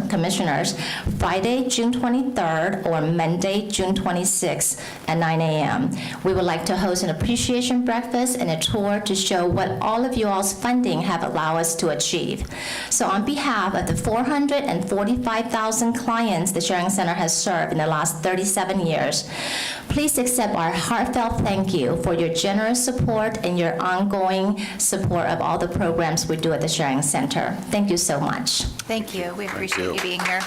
commissioners. Friday, June 23rd, or Monday, June 26th at 9 a.m. We would like to host an appreciation breakfast and a tour to show what all of you all's funding have allowed us to achieve. So on behalf of the 445,000 clients the Sharing Center has served in the last 37 years, please accept our heartfelt thank you for your generous support and your ongoing support of all the programs we do at the Sharing Center. Thank you so much. Thank you. We appreciate you being here.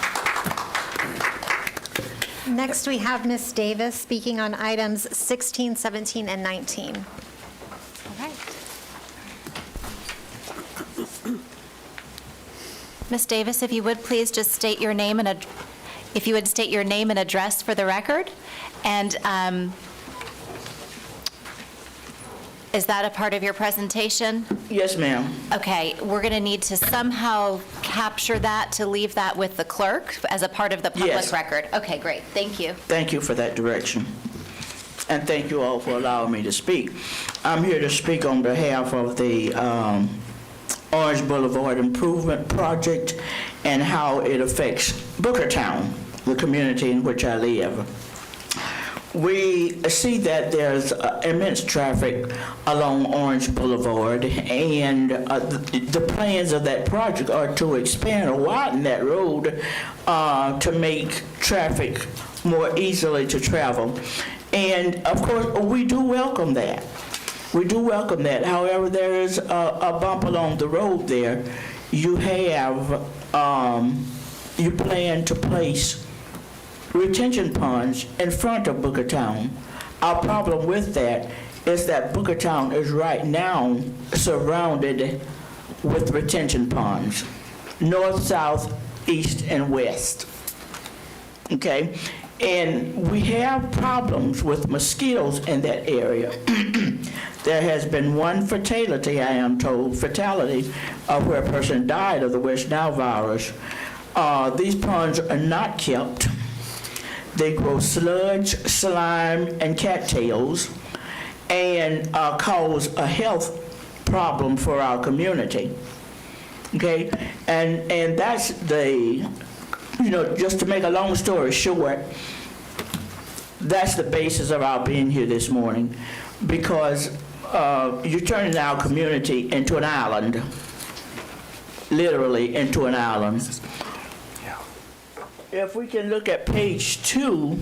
Next, we have Ms. Davis speaking on items 16, 17, and 19. All right. Ms. Davis, if you would please just state your name and address for the record. And is that a part of your presentation? Yes, ma'am. Okay, we're going to need to somehow capture that to leave that with the clerk as a part of the public Yes. record. Okay, great. Thank you. Thank you for that direction. And thank you all for allowing me to speak. I'm here to speak on behalf of the Orange Boulevard Improvement Project and how it affects Bookertown, the community in which I live. we see that there's immense traffic along Orange Boulevard, and the plans of that project are to expand or widen that road to make traffic more easily to travel. And of course, we do welcome that. We do welcome that. However, there is a bump along the road there. You have, you plan to place retention ponds in front of Bookertown. Our problem with that is that Bookertown is right now surrounded with retention ponds, north, south, east, and west. Okay? And we have problems with mosquitoes in that area. There has been one fatality, I am told, where a person died of the West Nile virus. These ponds are not kept. They grow sludge, slime, and cattails, and cause a health problem for our community. Okay, and that's the, just to make a long story short, that's the basis of our being here this morning, because you're turning our community into an island, literally into an island. If we can look at page 2,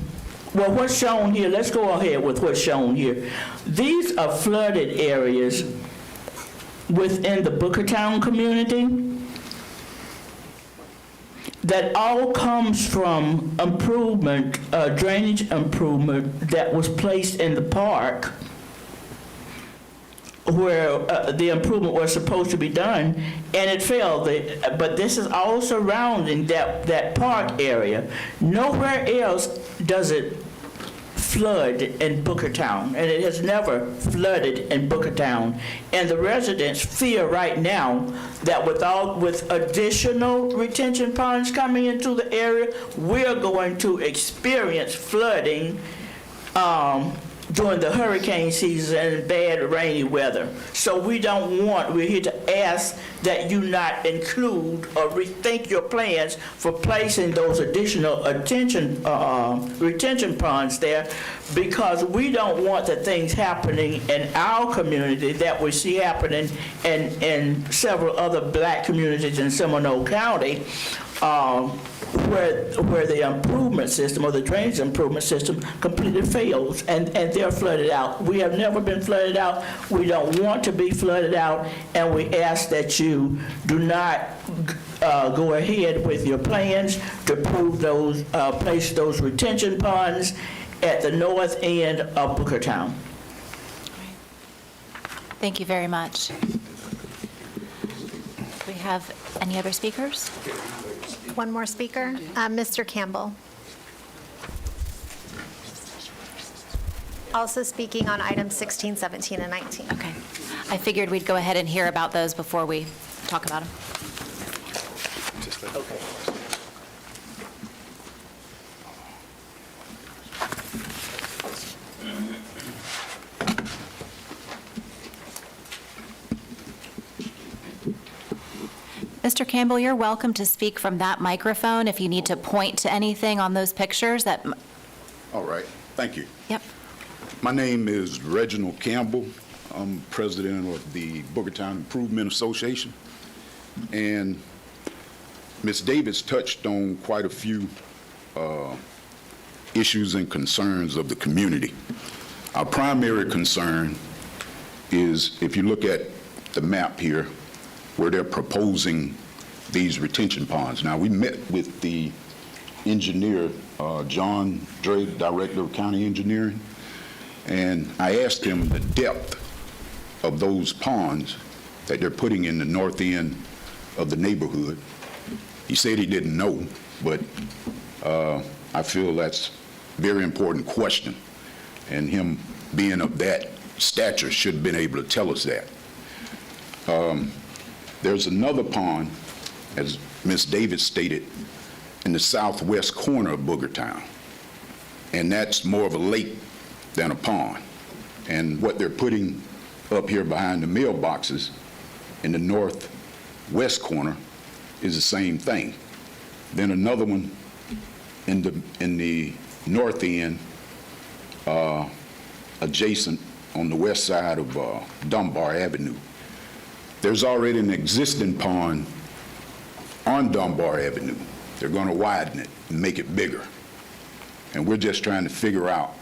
well, what's shown here, let's go ahead with what's shown here. These are flooded areas within the Bookertown community that all comes from improvement, drainage improvement that was placed in the park where the improvement was supposed to be done, and it failed. But this is all surrounding that park area. Nowhere else does it flood in Bookertown, and it has never flooded in Bookertown. And the residents fear right now that with additional retention ponds coming into the area, we're going to experience flooding during the hurricane season and bad rainy weather. So we're here to ask that you not include or rethink your plans for placing those additional retention ponds there, because we don't want the things happening in our community that we see happening in several other black communities in Seminole County, where the improvement system or the drainage improvement system completely fails and they're flooded out. We have never been flooded out. We don't want to be flooded out, and we ask that you do not go ahead with your plans to place those retention ponds at the north end of Bookertown. Thank you very much. Do we have any other speakers? One more speaker, Mr. Campbell. Also speaking on items 16, 17, and 19. Okay. I figured we'd go ahead and hear about those before we talk about them. Okay. Mr. Campbell, you're welcome to speak from that microphone if you need to point to anything on those pictures. All right, thank you. Yep. My name is Reginald Campbell. I'm president of the Bookertown Improvement Association. And Ms. Davis touched on quite a few issues and concerns of the community. Our primary concern is, if you look at the map here, where they're proposing these retention ponds. Now, we met with the engineer, John Dre, Director of County Engineering, and I asked him the depth of those ponds that they're putting in the north end of the neighborhood. He said he didn't know, but I feel that's a very important question, and him being of that stature should have been able to tell us that. There's another pond, as Ms. Davis stated, in the southwest corner of Bookertown, and that's more of a lake than a pond. And what they're putting up here behind the mailboxes in the northwest corner is the same thing. Then another one in the north end adjacent on the west side of Dunbar Avenue. There's already an existing pond on Dunbar Avenue. They're going to widen it and make it bigger. And we're just trying to figure out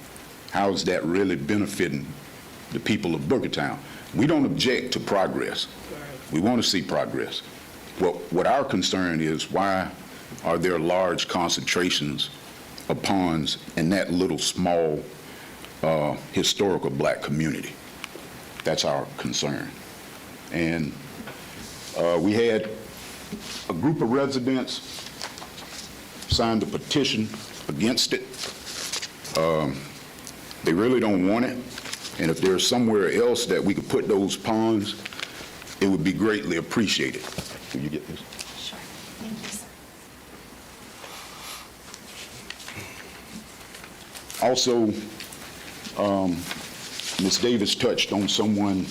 how is that really benefiting the people of Bookertown. We don't object to progress. We want to see progress. What our concern is, why are there large concentrations of ponds in that little small historical black community? That's our concern. And we had a group of residents signed a petition against it. They really don't want it. And if there's somewhere else that we could put those ponds, it would be greatly appreciated. Will you get this? Sure. Thank you, sir. Also, Ms. Davis touched on someone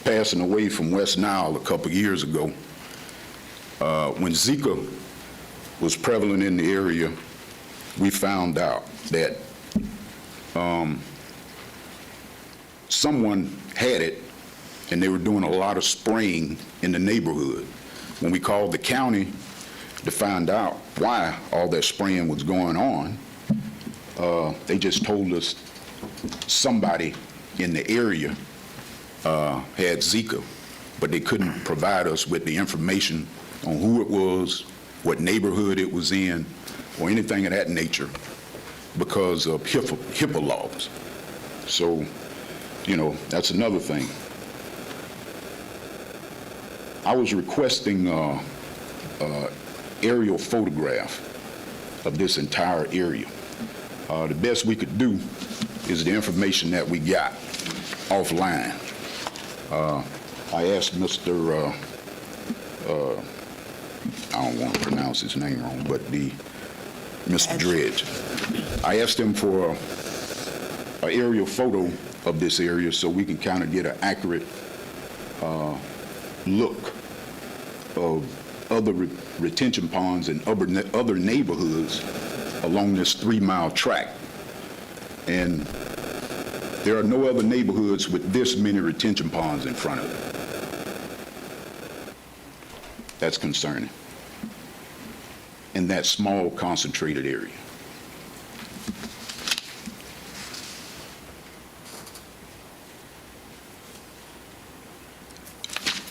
passing away from West Nile a couple years ago. When Zika was prevalent in the area, we found out that someone had it, and they were doing a lot of spraying in the neighborhood. When we called the county to find out why all that spraying was going on, they just told us somebody in the area had Zika, but they couldn't provide us with the information on who it was, what neighborhood it was in, or anything of that nature because of HIPAA laws. So, you know, that's another thing. I was requesting aerial photograph of this entire area. The best we could do is the information that we got offline. I asked Mr. I don't want to pronounce his name wrong, but Mr. Dredge. I asked him for an aerial photo of this area so we can kind of get an accurate look of other retention ponds and other neighborhoods along this 3-mile tract. And there are no other neighborhoods with this many retention ponds in front of them. That's concerning. In that small, concentrated area.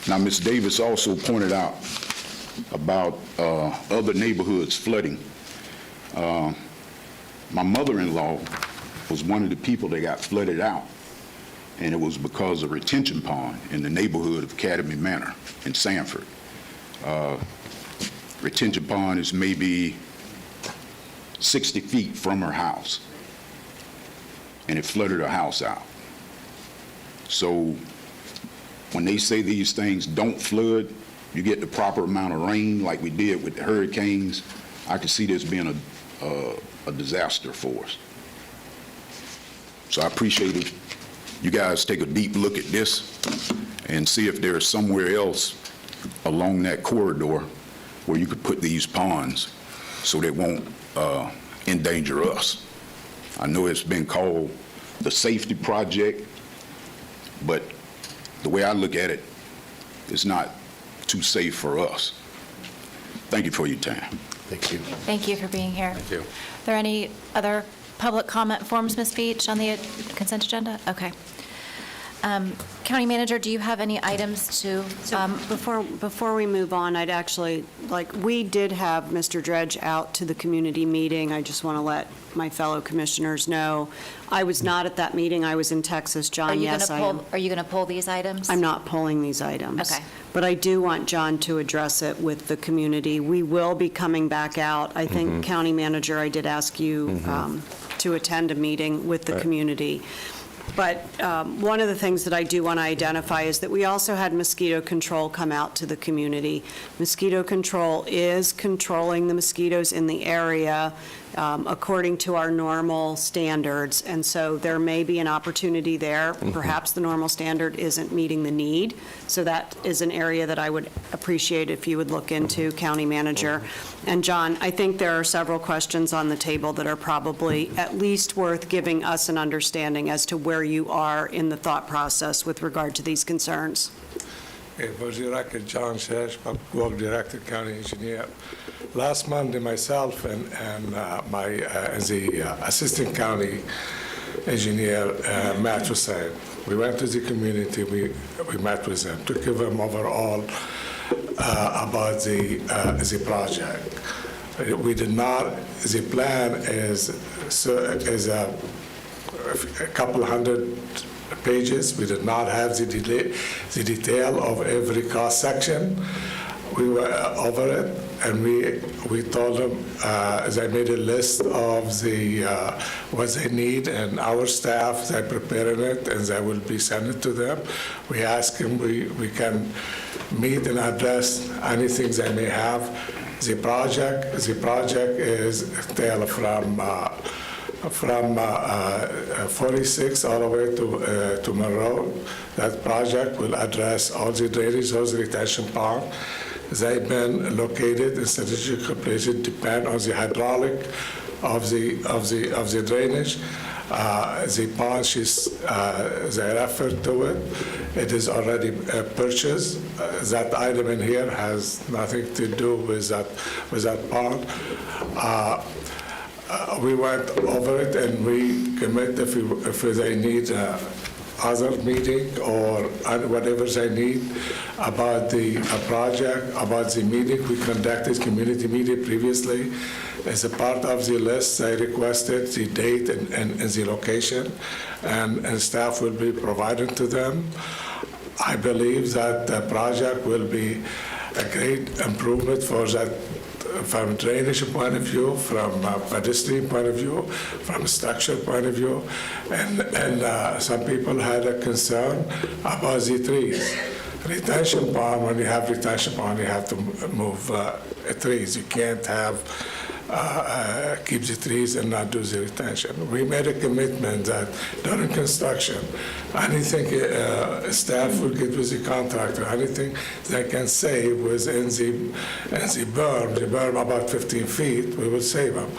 Now, Ms. Davis also pointed out about other neighborhoods flooding. My mother-in-law was one of the people that got flooded out, and it was because of retention pond in the neighborhood of Academy Manor in Sanford. Retention pond is maybe 60 feet from her house, and it flooded her house out. So when they say these things don't flood, you get the proper amount of rain like we did with the hurricanes, I could see this being a disaster for us. So I appreciate it. You guys take a deep look at this and see if there's somewhere else along that corridor where you could put these ponds so they won't endanger us. I know it's been called the safety project, but the way I look at it, it's not too safe for us. Thank you for your time. Thank you. Thank you for being here. Thank you. Are there any other public comment forms, Ms. Beach, on the consent agenda? Okay. County Manager, do you have any items to? Before we move on, I'd actually, we did have Mr. Dredge out to the community meeting. I just want to let my fellow commissioners know. I was not at that meeting. I was in Texas. John, yes, I am. Are you going to pull these items? I'm not pulling these items. Okay. But I do want John to address it with the community. We will be coming back out. I think, County Manager, I did ask you to attend a meeting with the community. But one of the things that I do want to identify is that we also had mosquito control come out to the community. Mosquito control is controlling the mosquitoes in the area. according to our normal standards. And so there may be an opportunity there. Perhaps the normal standard isn't meeting the need. So that is an area that I would appreciate if you would look into, County Manager. And John, I think there are several questions on the table that are probably at least worth giving us an understanding as to where you are in the thought process with regard to these concerns. For the record, John Shesh, Public Work Director, County Engineer. Last Monday, myself and the Assistant County Engineer met with them. We went to the community, we met with them to give them overall about the project. We did not, the plan is a couple hundred pages. We did not have the detail of every cross section. We were over it, and we told them, they made a list of what they need, and our staff, they prepared it, and they will be sent it to them. We asked them, we can meet and address anything they may have. The project is tale from 46 all the way to Monroe. That project will address all the drainage, those retention ponds. They've been located in strategic places, depend on the hydraulic of the drainage. The pond, they refer to it. It is already purchased. That item in here has nothing to do with that pond. We went over it, and we commit if they need other meeting or whatever they need about the project, about the meeting. We conducted community meeting previously. As a part of the list, they requested the date and the location, and staff will be provided to them. I believe that the project will be a great improvement for that, from drainage point of view, from pedestrian point of view, from structure point of view, and some people had a concern about the trees. Retention pond, when you have retention pond, you have to move trees. You can't have keep the trees and not do the retention. We made a commitment that during construction, anything staff will get with the contractor, anything they can save within the berm about 15 feet, we will save them.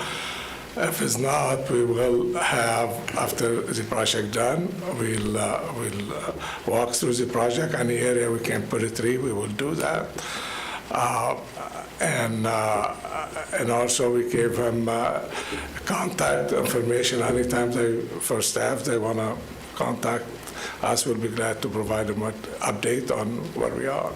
If it's not, we will have, after the project done, we'll walk through the project. Any area we can put a tree, we will do that. And also we gave them contact information anytime for staff they want to contact us. We'll be glad to provide them an update on where we are.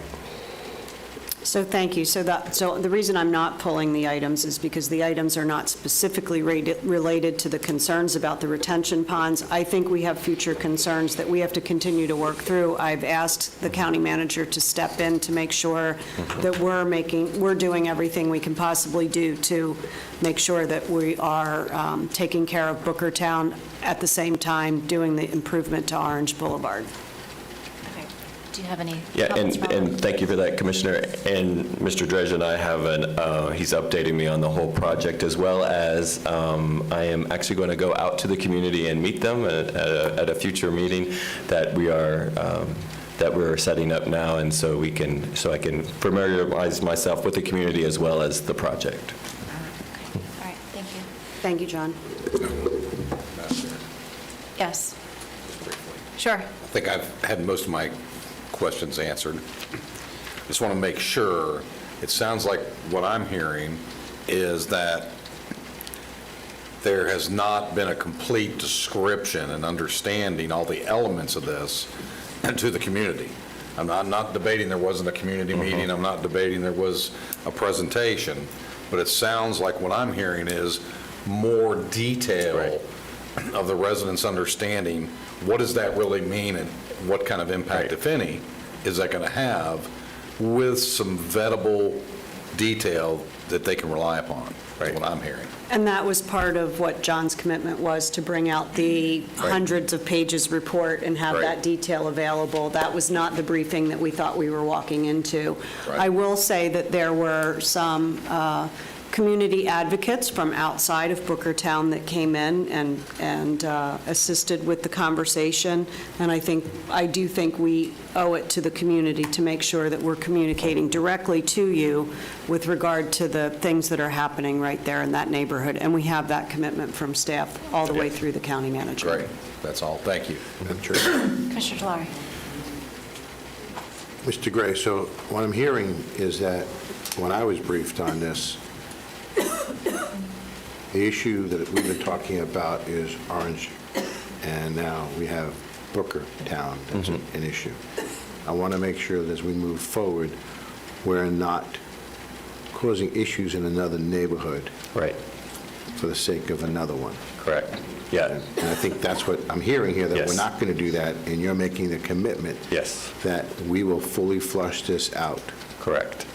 So thank you. So the reason I'm not pulling the items is because the items are not specifically related to the concerns about the retention ponds. I think we have future concerns that we have to continue to work through. I've asked the county manager to step in to make sure that we're doing everything we can possibly do to make sure that we are taking care of Bookertown at the same time doing the improvement to Orange Boulevard. Do you have any Yeah, comments, Robert? and thank you for that, Commissioner. And Mr. Dredge and I have he's updating me on the whole project, as well as I am actually going to go out to the community and meet them at a future meeting that we're setting up now, and so I can familiarize myself with the community as well as the project. All right, thank you. Thank you, John. Yes. Sure. I think I've had most of my questions answered. Just want to make sure, it sounds like what I'm hearing is that there has not been a complete description and understanding all the elements of this to the community. I'm not debating there wasn't a community meeting. I'm not debating there was a presentation, but it sounds like what I'm hearing is more detail of the residents understanding what does that really mean and what kind of impact, if any, is that going to have, with some vettable detail that they can rely upon, is what I'm hearing. And that was part of what John's commitment was, to bring out the hundreds of pages report and have that detail available. That was not the briefing that we thought we were walking into. I will say that there were some community advocates from outside of Bookertown that came in and assisted with the conversation. And I do think we owe it to the community to make sure that we're communicating directly to you with regard to the things that are happening right there in that neighborhood. And we have that commitment from staff all the way through the county manager. Great. That's all. Thank you. Madam Chair. Commissioner Talari. Mr. Gray, so what I'm hearing is that when I was briefed on this, the issue that we've been talking about is Orange, and now we have Bookertown that's an issue. I want to make sure that as we move forward, we're not causing issues in another neighborhood. Right. For the sake of another one. Correct. Yeah. And I think that's what I'm hearing here, that Yes. we're not going to do that, and you're making the commitment. Yes. That we will fully flush this out. Correct.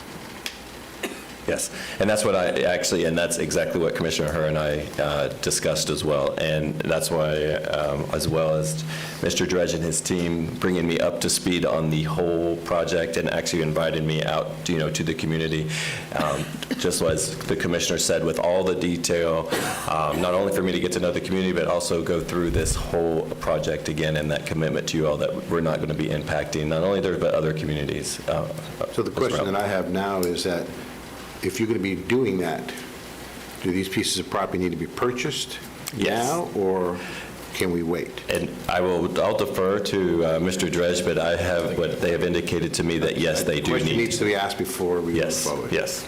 Yes, and that's what and that's exactly what Commissioner Herr and I discussed as well. And that's why, as well as Mr. Dredge and his team bringing me up to speed on the whole project and actually invited me out, to the community. Just as the Commissioner said, with all the detail, not only for me to get to know the community, but also go through this whole project again, and that commitment to you all that we're not going to be impacting not only there, but other communities. So the question that I have now is that if you're going to be doing that, do these pieces of property need to be purchased now, or can we wait? And I'll defer to Mr. Dredge, but they have indicated to me that yes, they do need. The question needs to be asked before we move forward. Yes.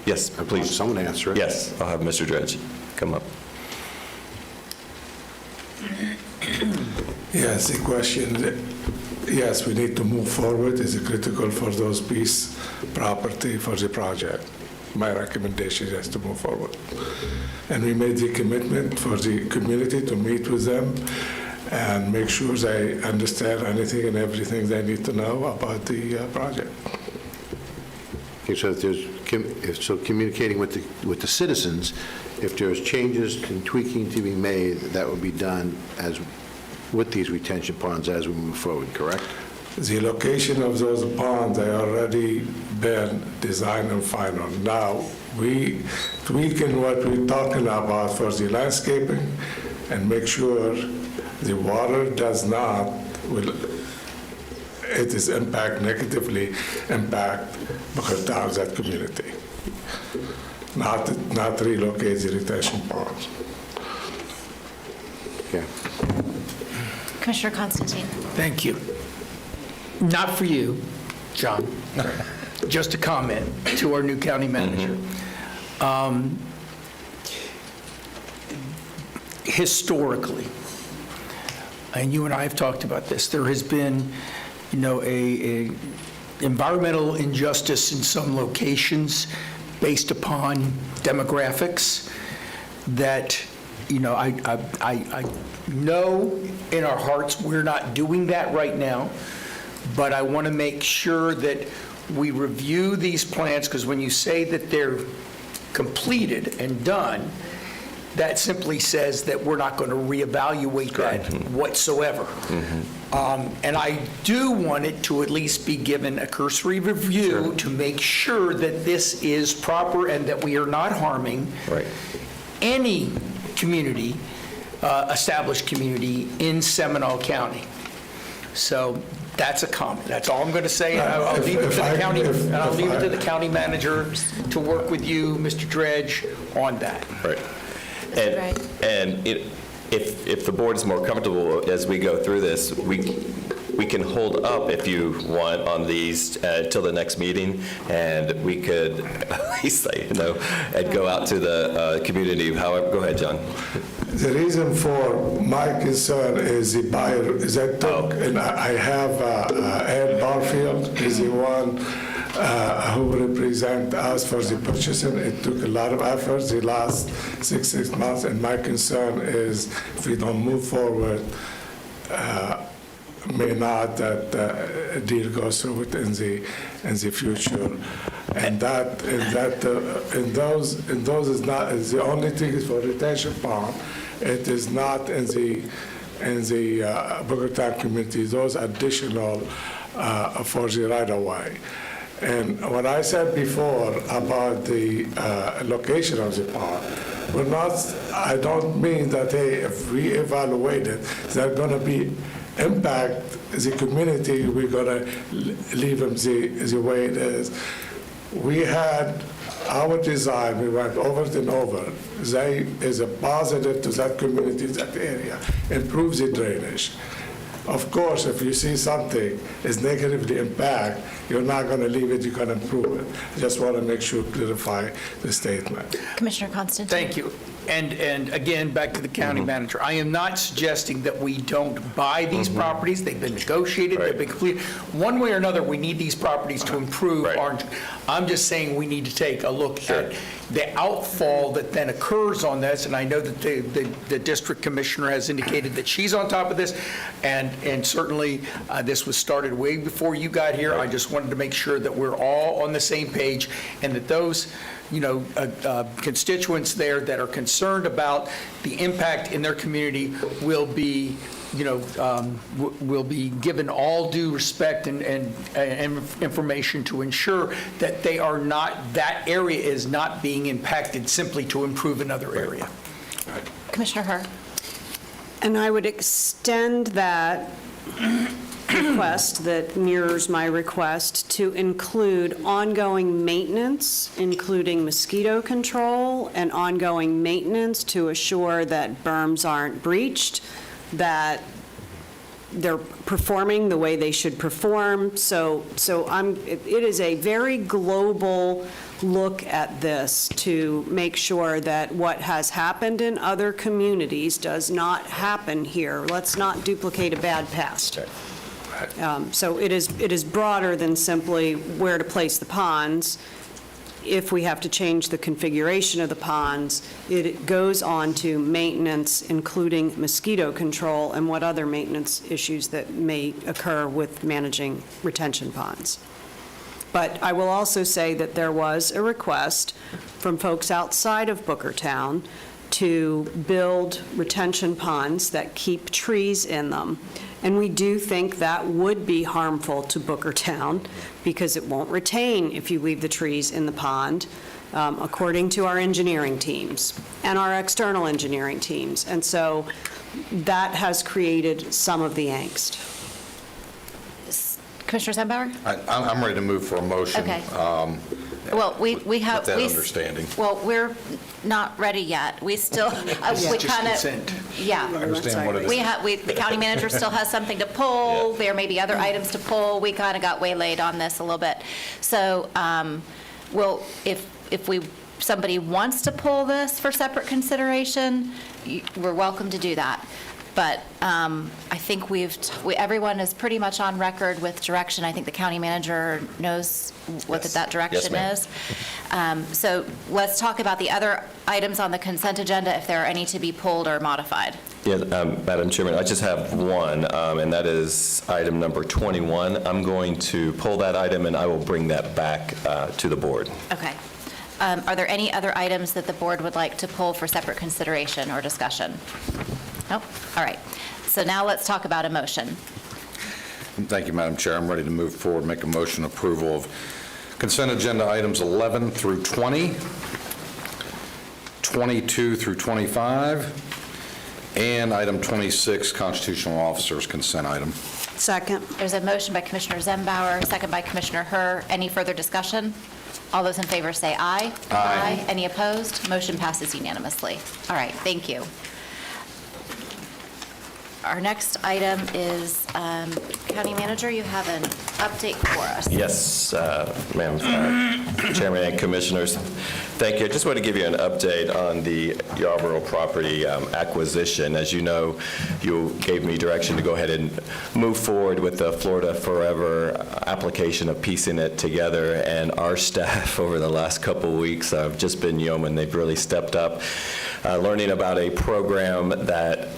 Yes, please. Someone answer it. Yes, I'll have Mr. Dredge come up. Yes, the question, yes, we need to move forward. Is it critical for those piece property for the project? My recommendation is to move forward. And we made the commitment for the community to meet with them and make sure they understand anything and everything they need to know about the project. Okay, so if there's, communicating with the citizens, if there's changes and tweaking to be made, that will be done as with these retention ponds as we move forward, correct? The location of those ponds, they already been designed and final. Now, we tweaking what we're talking about for the landscaping and make sure the water does not, it is negatively impact Bookertown, that community. Not relocate the retention ponds. Okay. Commissioner Constantine. Thank you. Not for you, John, just a comment to our new county manager. Historically, and you and I have talked about this, there has been, a environmental injustice in some locations based upon demographics that, I know in our hearts we're not doing that right now, but I want to make sure that we review these plans, because when you say that they're completed and done, that simply says that we're not going to reevaluate that whatsoever. And I do want it to at least be given a cursory review to make sure that this is proper and that we are not harming any community, established community in Seminole County. So that's a comment. That's all I'm going to say. I'll leave it to the county. I'll leave it to the county manager to work with you, Mr. Dredge, on that. Right. And if the board is more comfortable as we go through this, we can hold up, if you want, on these till the next meeting, and we could at least and go out to the community. However, go ahead, John. The reason for my concern is the buyer, is that took, and I have Ed Barfield, is the one who represent us for the purchasing. It took a lot of effort the last six months, and my concern is if we don't move forward, may not that deal goes through it in the future, and those is not is the only thing is for retention pond. It is not in the Bookertown community. Those additional for the right of way. And what I said before about the location of the pond, I don't mean that, hey, if we evaluate it, they're going to be impact the community, we're going to leave them the way it is. We had our design, we went over it and over. They is a positive to that community, that area, improves the drainage. Of course, if you see something is negatively impact, you're not going to leave it, you're going to improve it. I just want to make sure, clarify the statement. Commissioner Constantine. Thank you. And again, back to the county manager. I am not suggesting that we don't buy these properties. They've been negotiated, they've been completed. One way or another, we need these properties to improve Orange. I'm just saying we need to take a look at the outfall that then occurs on this, and I know that the district commissioner has indicated that she's on top of this, and certainly this was started way before you got here. I just wanted to make sure that we're all on the same page, and that those constituents there that are concerned about the impact in their community will be will be given all due respect and information to ensure that that area is not being impacted simply to improve another area. Commissioner Herr. And I would extend that request that mirrors my request to include ongoing maintenance, including mosquito control and ongoing maintenance to assure that berms aren't breached, that they're performing the way they should perform. So it is a very global look at this to make sure that what has happened in other communities does not happen here. Let's not duplicate a bad past. So it is broader than simply where to place the ponds. If we have to change the configuration of the ponds, it goes on to maintenance, including mosquito control and what other maintenance issues that may occur with managing retention ponds. But I will also say that there was a request from folks outside of Bookertown to build retention ponds that keep trees in them. And we do think that would be harmful to Bookertown because it won't retain if you leave the trees in the pond, according to our engineering teams and our external engineering teams. And so that has created some of the angst. Commissioner Sembauer? I'm ready to move for a motion. Okay. Well, we have... With that understanding. Well, we're not ready yet. We still... we kind of... Yeah. I understand what it is. The county manager still has something to pull. There may be other items to pull. We kind of got waylaid on this a little bit. So, well, if somebody wants to pull this for separate consideration, we're welcome to do that. But I think everyone is pretty much on record with direction. I think the county manager knows what that direction is. So let's talk about the other items on the consent agenda, if there are any to be pulled or modified. Yeah, Madam Chairman, I just have one, and that is item number 21. I'm going to pull that item, and I will bring that back to the board. Okay. Are there any other items that the board would like to pull for separate consideration or discussion? Nope. All right. So now let's talk about a motion. Thank you, Madam Chair. I'm ready to move forward, make a motion approval of consent agenda items 11 through 20, 22 through 25, and item 26, constitutional officers consent item. Second. There's a motion by Commissioner Sembauer, second by Commissioner Herr. Any further discussion? All those in favor say aye. Aye. Any opposed? Motion passes unanimously. All right. Thank you. Our next item is, County Manager, you have an update for us. Yes, ma'am, Chairman and Commissioners. Thank you. I just want to give you an update on the Yarborough property acquisition. As you know, you gave me direction to go ahead and move forward with the Florida Forever application of piecing it together, and our staff over the last couple of weeks have just been yeoman. They've really stepped up, learning about a program that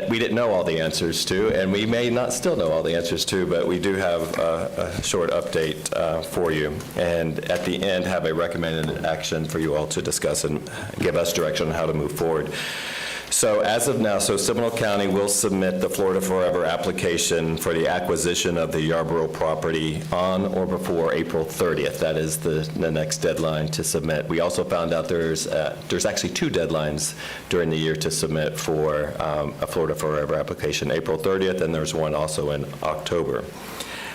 we didn't know all the answers to, and we may not still know all the answers to, but we do have a short update for you. And at the end, have a recommended action for you all to discuss and give us direction on how to move forward. So as of now, Seminole County will submit the Florida Forever application for the acquisition of the Yarborough property on or before April 30th. That is the next deadline to submit. We also found out there's actually 2 deadlines during the year to submit for a Florida Forever application, April 30th, and there's one also in October.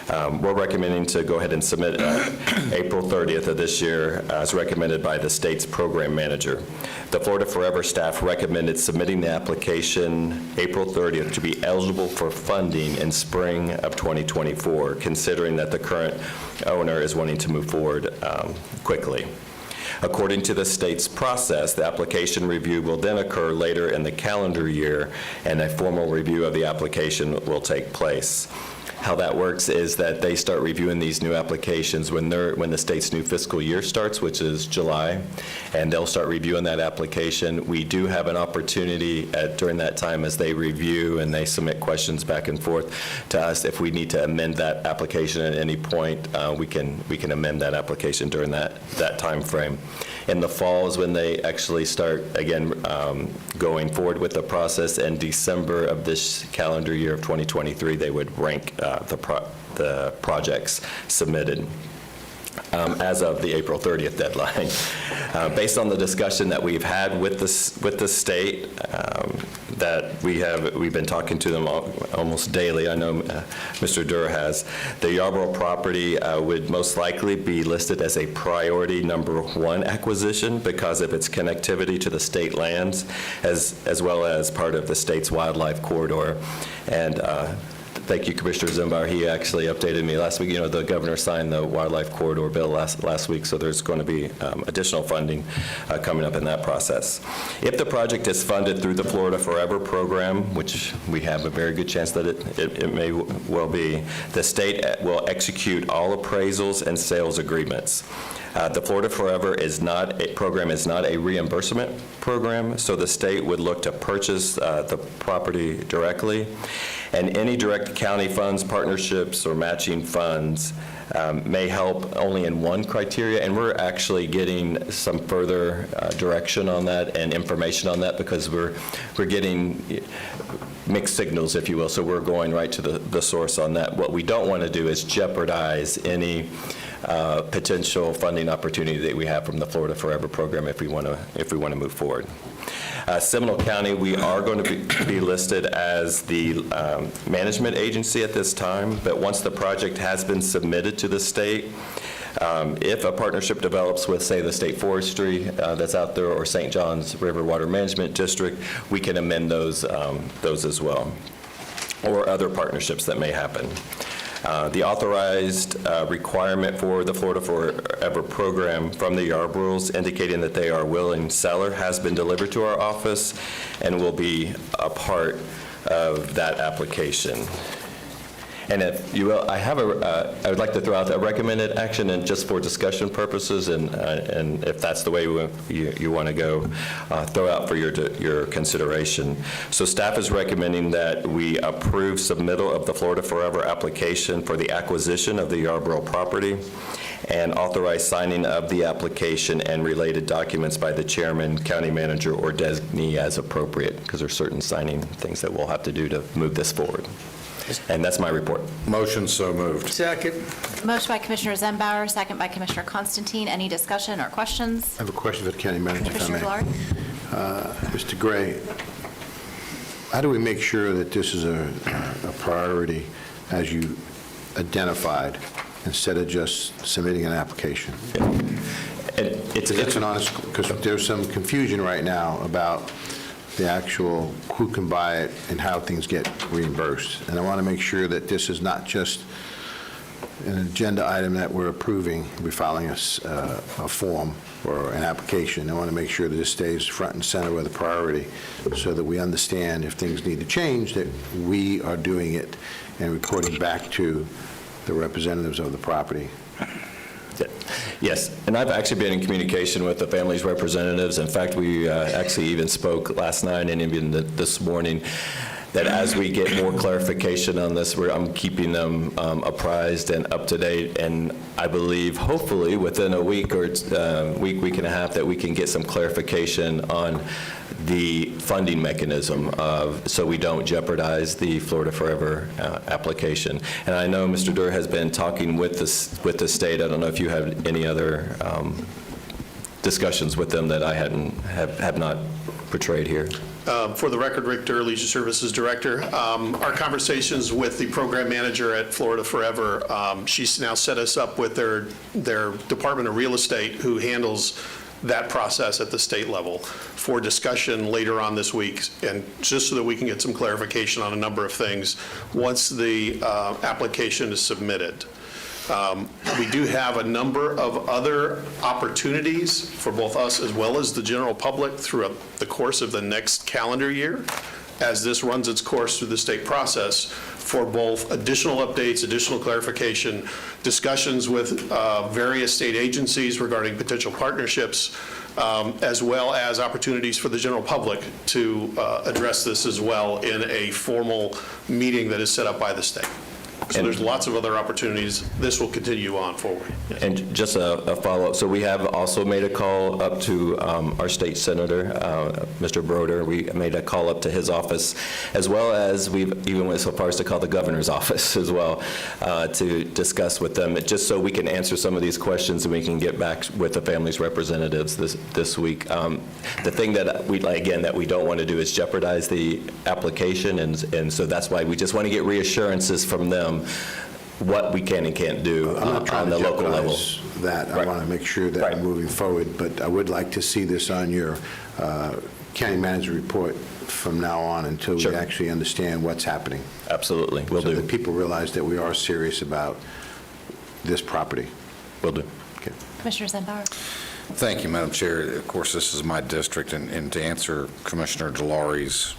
We're recommending to go ahead and submit April 30th of this year as recommended by the state's program manager. The Florida Forever staff recommended submitting the application April 30th to be eligible for funding in spring of 2024, considering that the current owner is wanting to move forward quickly. According to the state's process, the application review will then occur later in the calendar year, and a formal review of the application will take place. How that works is that they start reviewing these new applications when the state's new fiscal year starts, which is July, and they'll start reviewing that application. We do have an opportunity during that time as they review and they submit questions back and forth to us. If we need to amend that application at any point, we can amend that application during that time frame. In the fall is when they actually start, again, going forward with the process. In December of this calendar year of 2023, they would rank the projects submitted as of the April 30th deadline. Based on the discussion that we've had with the state, that we've been talking to them almost daily. I know Mr. Durr has. The Yarborough property would most likely be listed as a priority number 1 acquisition because of its connectivity to the state lands, as well as part of the state's wildlife corridor. And thank you, Commissioner Zimbar. He actually updated me last week. You know, the governor signed the wildlife corridor bill last week, so there's going to be additional funding coming up in that process. If the project is funded through the Florida Forever program, which we have a very good chance that it may well be, the state will execute all appraisals and sales agreements. The Florida Forever program is not a reimbursement program, so the state would look to purchase the property directly. And any direct county funds, partnerships, or matching funds may help only in one criteria, and we're actually getting some further direction on that and information on that because we're getting mixed signals, if you will, so we're going right to the source on that. What we don't want to do is jeopardize any potential funding opportunity that we have from the Florida Forever program if we want to move forward. Seminole County, we are going to be listed as the management agency at this time, but once the project has been submitted to the state, if a partnership develops with, say, the state forestry that's out there or St. John's River Water Management District, we can amend those as well, or other partnerships that may happen. The authorized requirement for the Florida Forever program from the Yarboroughs indicating that they are a willing seller has been delivered to our office and will be a part of that application. And if you will, I would like to throw out a recommended action, and just for discussion purposes, and if that's the way you want to go, throw out for your consideration. So staff is recommending that we approve submittal of the Florida Forever application for the acquisition of the Yarborough property, and authorize signing of the application and related documents by the chairman, county manager, or designee as appropriate, because there's certain signing things that we'll have to do to move this forward. And that's my report. Motion so moved. Second. Motion by Commissioner Zembauer, second by Commissioner Constantine. Any discussion or questions? I have a question for the county manager, if I Commissioner may. Delarue? Mr. Gray, how do we make sure that this is a priority as you identified instead of just submitting an application? It's an honest, because there's some confusion right now about the actual who can buy it and how things get reimbursed. And I want to make sure that this is not just an agenda item that we're approving, we're filing a form or an application. I want to make sure that this stays front and center with a priority so that we understand if things need to change, that we are doing it and reporting back to the representatives of the property. Yes, and I've actually been in communication with the family's representatives. In fact, we actually even spoke last night and even this morning. that as we get more clarification on this, I'm keeping them apprised and up to date, and I believe, hopefully, within a week or week and a half, that we can get some clarification on the funding mechanism so we don't jeopardize the Florida Forever application. And I know Mr. Durr has been talking with the state. I don't know if you have any other discussions with them that I have not portrayed here. For the record, Rick Durr, Leisure Services Director. Our conversations with the program manager at Florida Forever, she's now set us up with their Department of Real Estate, who handles that process at the state level, for discussion later on this week, and just so that we can get some clarification on a number of things once the application is submitted. We do have a number of other opportunities for both us as well as the general public throughout the course of the next calendar year, as this runs its course through the state process, for both additional updates, additional clarification, discussions with various state agencies regarding potential partnerships, as well as opportunities for the general public to address this as well in a formal meeting that is set up by the state. So there's lots of other opportunities. This will continue on forward. Yes. And just a follow-up, so we have also made a call up to our state senator, Mr. Broder. We made a call up to his office, as well as we've even went so far as to call the governor's office as well, to discuss with them, just so we can answer some of these questions and we can get back with the family's representatives this week. The thing that we don't want to do is jeopardize the application, and so that's why we just want to get reassurances from them what we can and can't do on the local level. That. I want to make sure that we're moving forward, but I would like to see this on your county manager report from now on until we actually understand what's happening. Absolutely, will do. So that people realize that we are serious about this property. Will do. Okay. Commissioner Zembauer. Thank you, Madam Chair. Of course, this is my district, and to answer Commissioner Delari's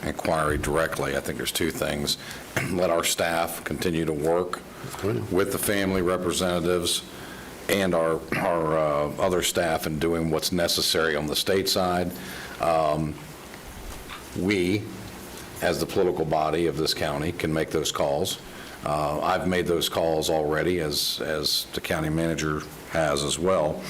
inquiry directly, I think there's two things. Let our staff continue to work with the family representatives and our other staff in doing what's necessary on the state side. We, as the political body of this county, can make those calls. I've made those calls already, as the county manager has as well,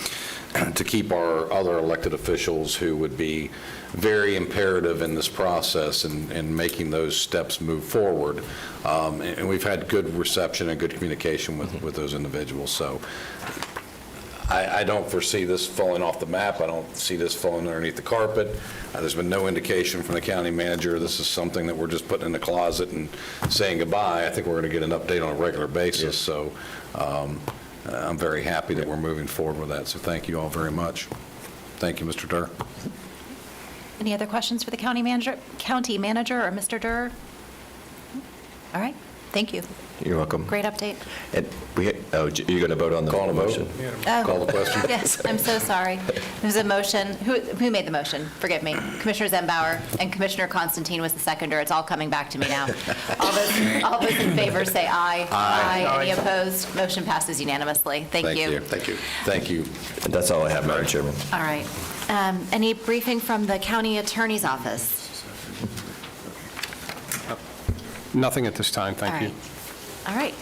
to keep our other elected officials who would be very imperative in this process and making those steps move forward. And we've had good reception and good communication with those individuals. So I don't foresee this falling off the map. I don't see this falling underneath the carpet. There's been no indication from the county manager this is something that we're just putting in the closet and saying goodbye. I think we're going to get an update on a regular basis. Yes. So I'm very happy that we're moving forward with that. So thank you all very much. Thank you, Mr. Durr. Any other questions for the county manager or Mr. Durr? All right, thank you. You're welcome. Great update. And you're going to vote on the motion? Call the question. Yes, I'm so sorry. There's a motion. Who made the motion? Forgive me. Commissioner Zembauer and Commissioner Constantine was the seconder. It's all coming back to me now. All those in favor say aye. Aye. Any opposed? Motion passes unanimously. Thank you. Thank you. Thank you. And that's all I have, Madam Chairman. All right. Any briefing from the county attorney's office? Nothing at this time, thank you. All right.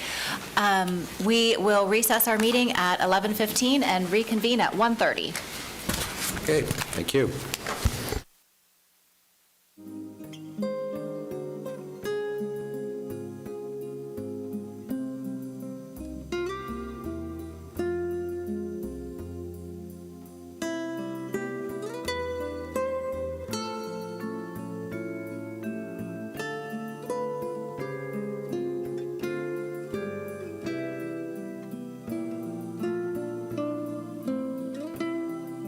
We will recess our meeting at 11:15 and reconvene at 1:30. Okay, thank you.